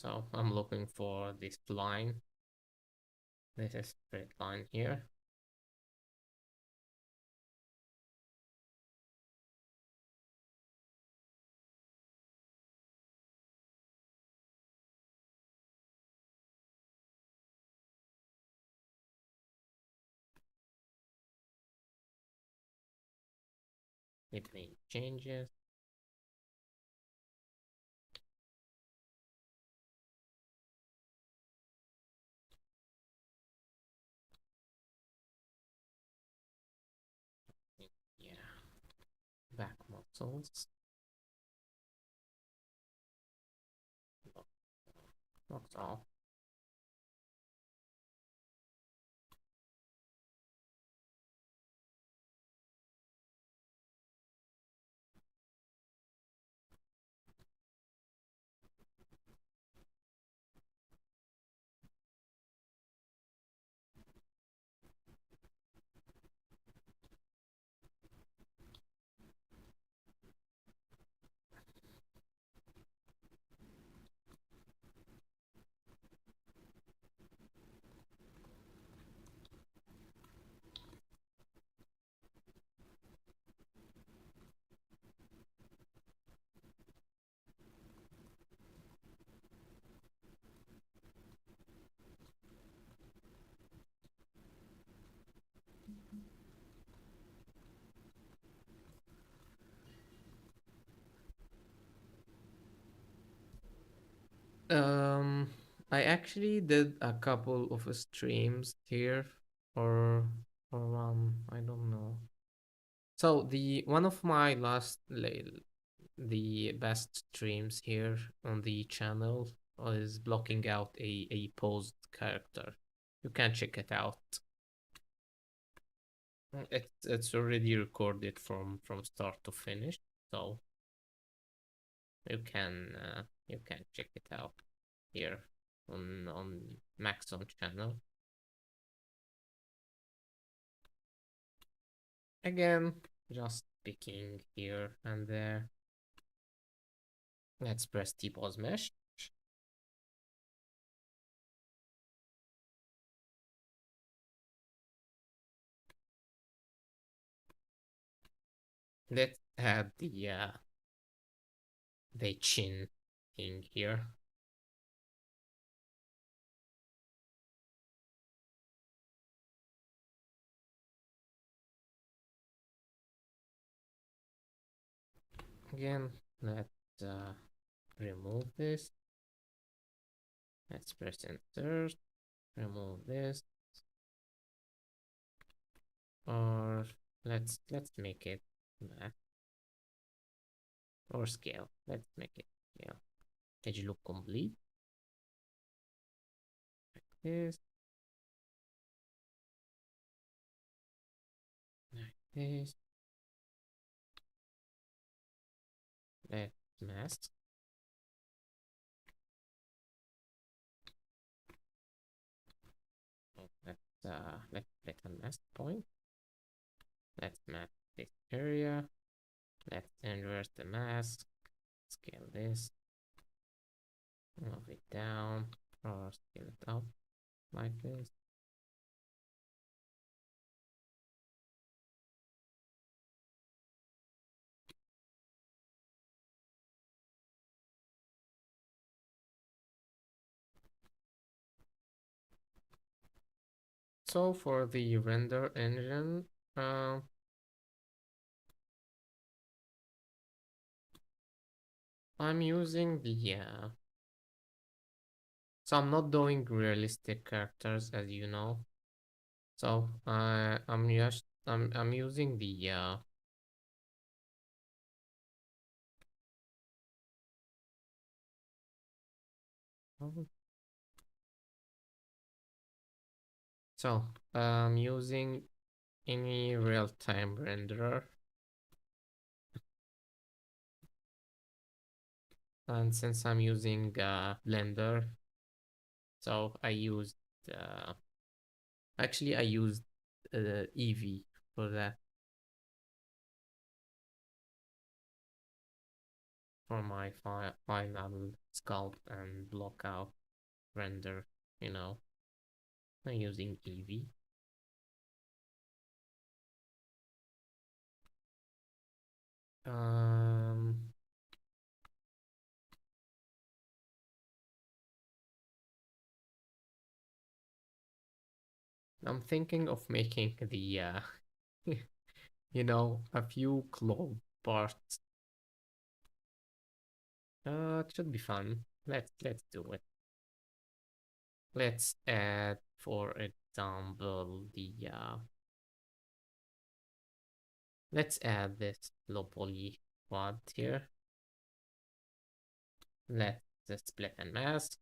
So I'm looking for this line. This is straight line here. It made changes. Yeah, back muscles. That's all. Um, I actually did a couple of streams here, or I don't know. So the one of my the best streams here on the channel is blocking out a posed character. You can check it out. It's already recorded from start to finish, so you can check it out here on Maxon channel. Again, just picking here and there. Let's press T-pose mesh. Let's add the chin thing here. Again, let's remove this. Let's press insert, remove this, or let's make it math or scale. Let's make it scale. Edge loop complete. Like this. Like this. Let's mask. Oh, let's let a mask point. Let's mask this area. Let's invert the mask. Scale this. Move it down or scale it up like this. So for the render engine, I'm using the so I'm not doing realistic characters, as you know. So I'm using the oh, so I'm using any real-time renderer, and since I'm using Blender, so I used actually I used Eevee for that, for my final sculpt and blockout render. You know, I'm using Eevee. Um, I'm thinking of making the you know, a few claw parts. It should be fun. Let's do it. Let's add, for example, the let's add this low poly quad here. Let's split and mask.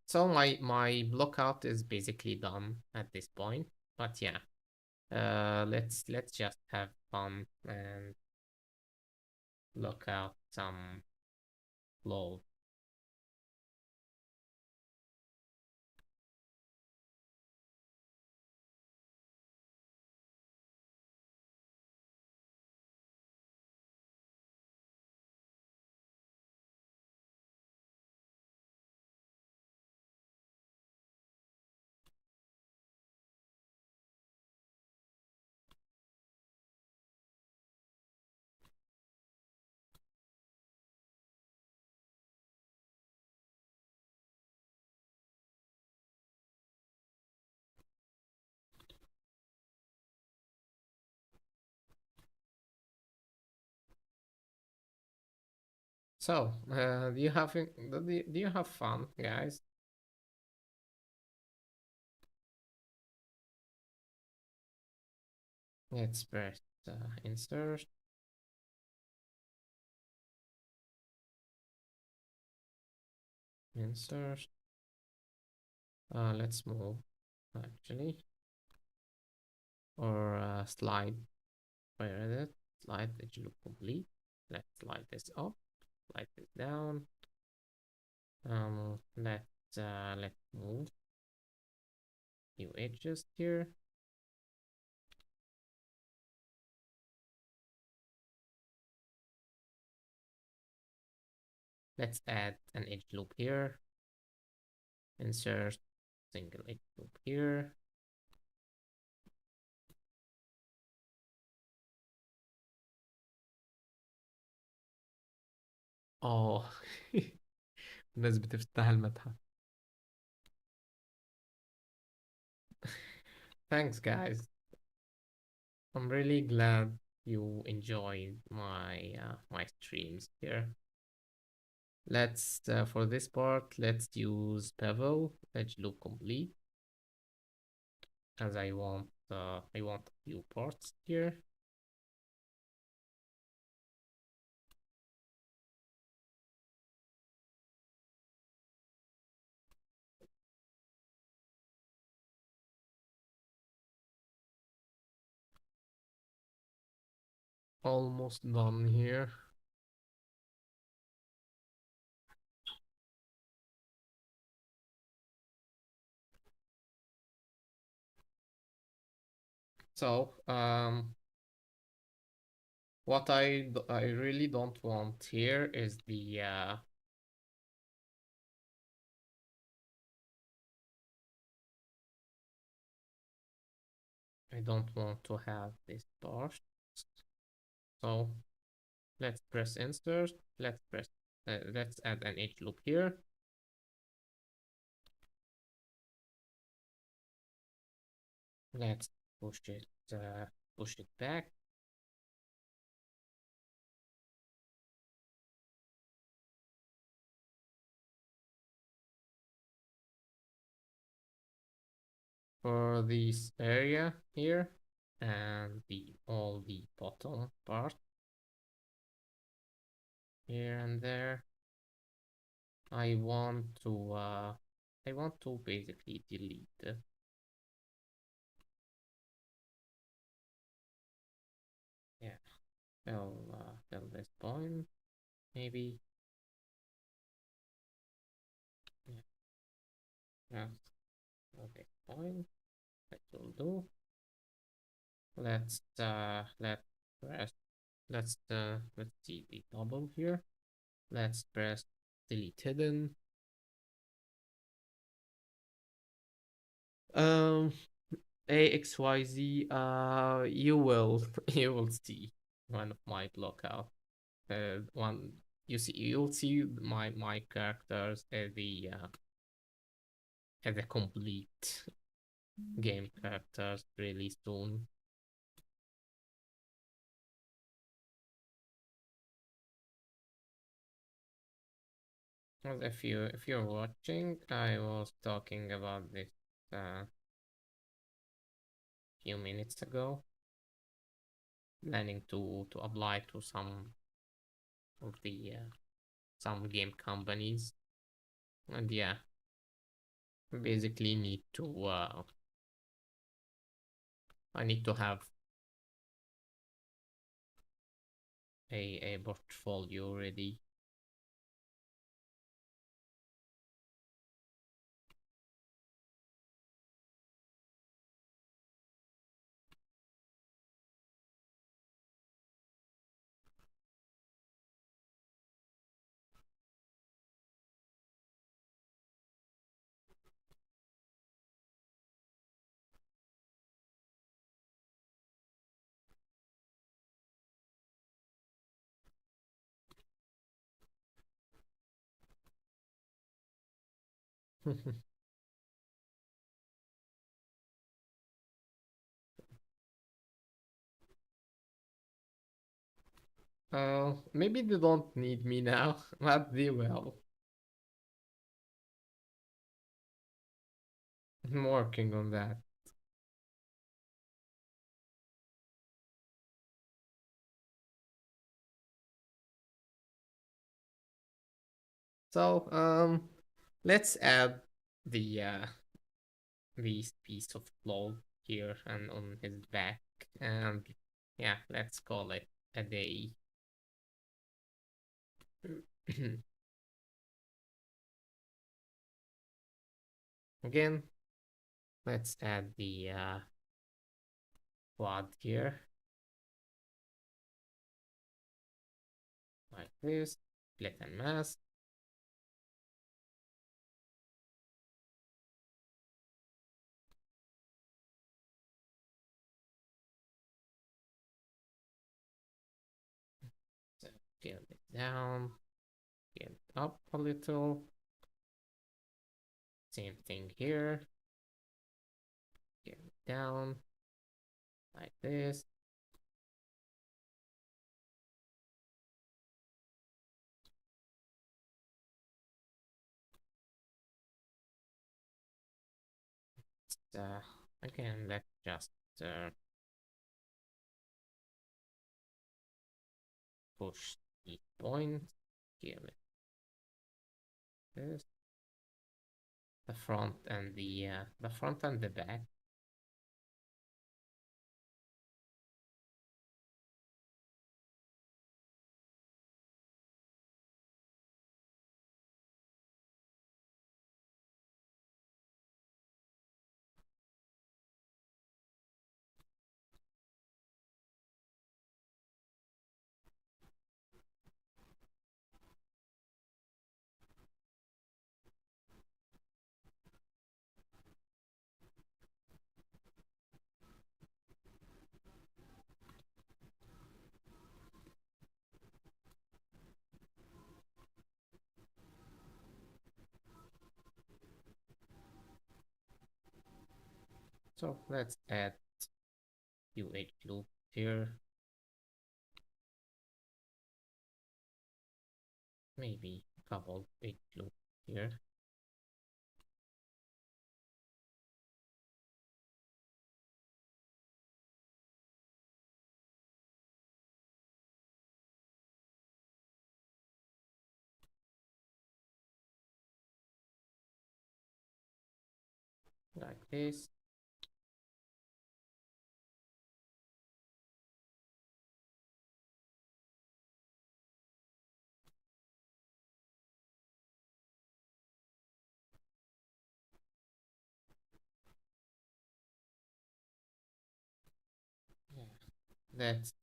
So my blockout is basically done at this point. But yeah, let's just have fun and look out some flow. So, do you have fun, guys? Let's press insert. Insert. Let's move, actually. Or slide. Where is it? Slide edge loop complete. Let's slide this up. Slide this down. Let's move few edges here. Let's add an edge loop here. Insert single edge loop here. اه الناس بتفتح المتحف. Thanks, guys. I'm really glad you enjoyed my streams here. Let's for this part, let's use bevel edge loop complete as I want a few parts here. Almost done here. So what I really don't want here is the I don't want to have this part. So let's press insert. Let's add an edge loop here. Let's push it push it back. For this area here and the all the bottom part here and there. I want to basically delete it. Yeah, till this point maybe. Yeah, yeah, till this point that will do. Let's press let's see the double here. Let's press delete hidden. Um AXYZ, you will you will see one of my blockout. One you'll see my characters as a complete game characters really soon. Well, if you're watching, I was talking about this few minutes ago, planning to apply to some of the some game companies, and yeah, basically need to I need to have a portfolio ready. Maybe they don't need me now, but they will. I'm working on that. So, let's add the this piece of cloth here and on his back, and yeah, let's call it a day. Again, let's add the quad here like this, split and mask. So scale it down, scale it up a little. Same thing here. Scale it down like this. again, let's just uh, push the point here with this, the front and the back. So let's add few edge loop here, maybe a couple edge loop here. Like this.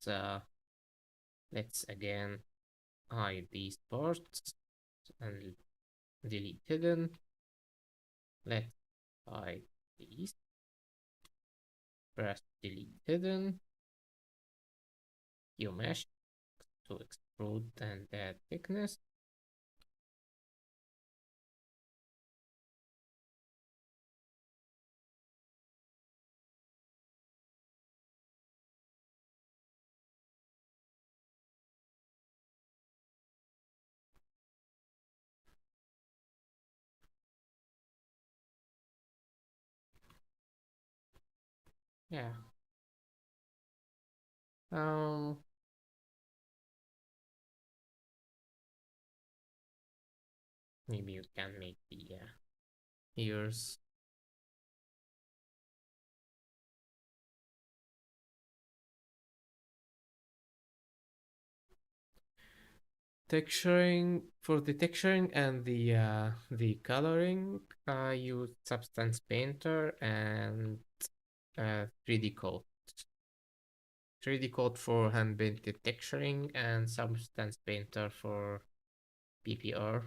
Yeah. Let's again hide these parts and delete hidden. Let's hide these. Press delete hidden. You mesh to extrude and add thickness. Yeah. Um. Maybe you can make the ears. Texturing for the texturing and the coloring, I use Substance Painter and 3D Code. 3D Code for hand painted texturing and Substance Painter for PPR.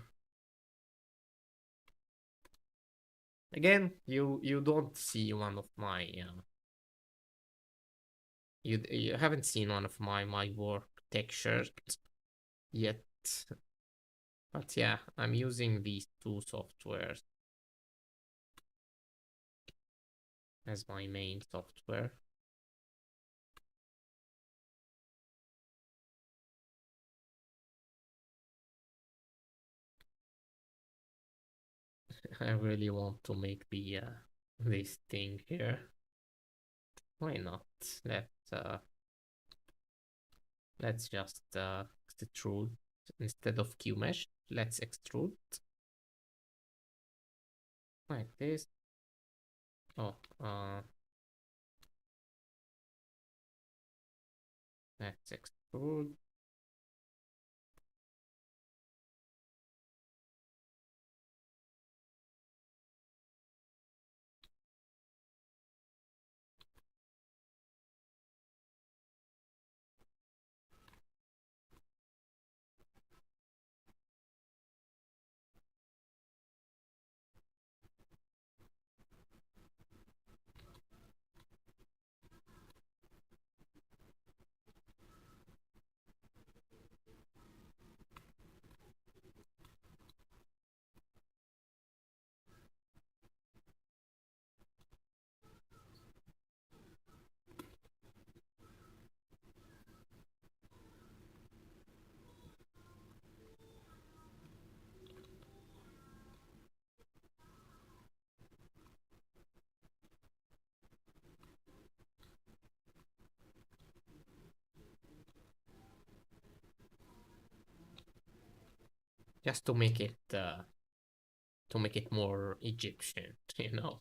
Again, you don't see one of my you haven't seen one of my work textures yet. But yeah, I'm using these two softwares as my main software. I really want to make the this thing here. Why not? Let's just extrude instead of Q mesh. Let's extrude like this. Oh, let's extrude. just to make it more Egyptian, you know.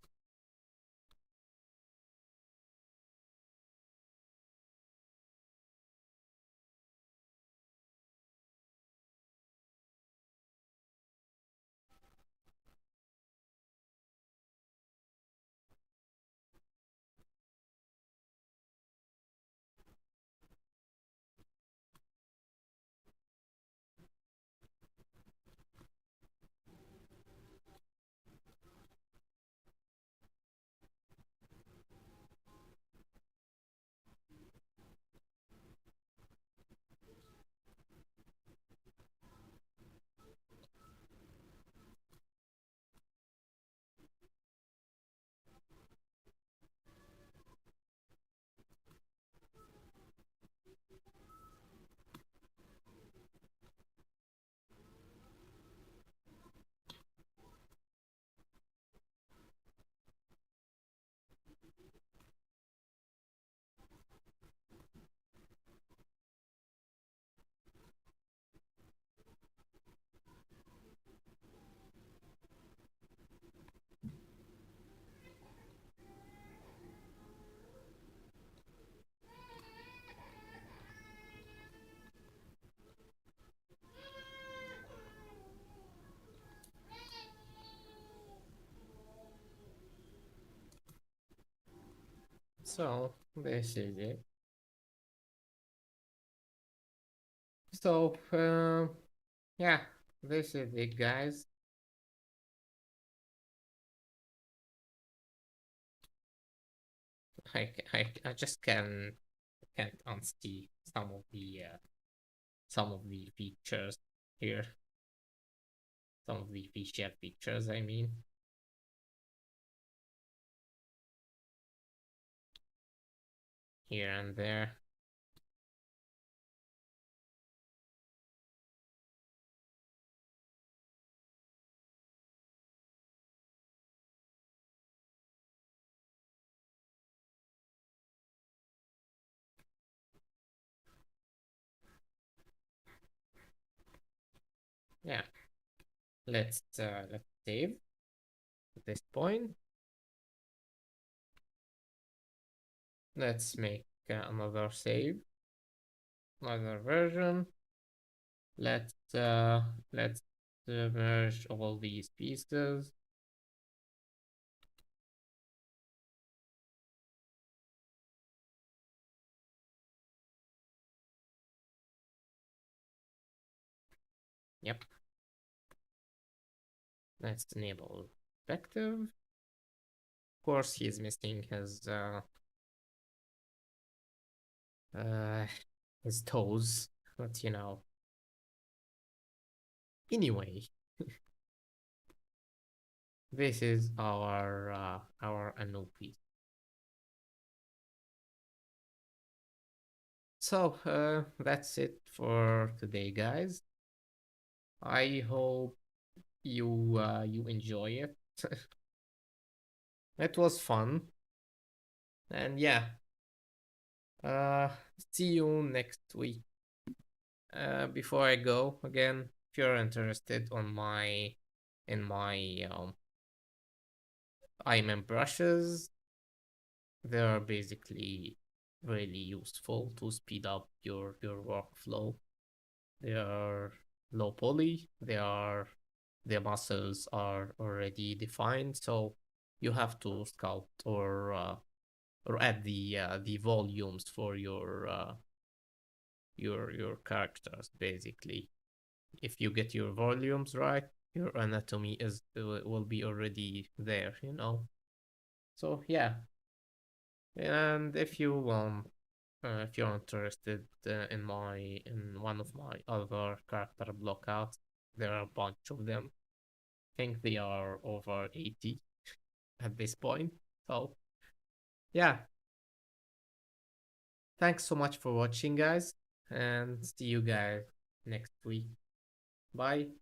So this is it. So yeah, this is it, guys. I just can't unsee some of the features here. Some of the facial features, I mean, here and there. Yeah, let's save at this point. Let's make another save, another version. Let's merge all these pieces. Yep. Let's enable perspective. Of course, he's missing uh his toes, but you know. Anyway, this is our Anupi. So that's it for today, guys. I hope you enjoy it. It was fun, and yeah, uh, see you next week. Before I go again, if you're interested on my in my IMM brushes, they are basically really useful to speed up your workflow. They are low poly. Their muscles are already defined, so you have to sculpt or add the volumes for your characters basically. If you get your volumes right, your anatomy is will be already there, you know. So yeah, and if you're interested in one of my other character blockouts, there are a bunch of them. I think they are over 80 at this point. So yeah, thanks so much for watching, guys, and see you guys next week. Bye.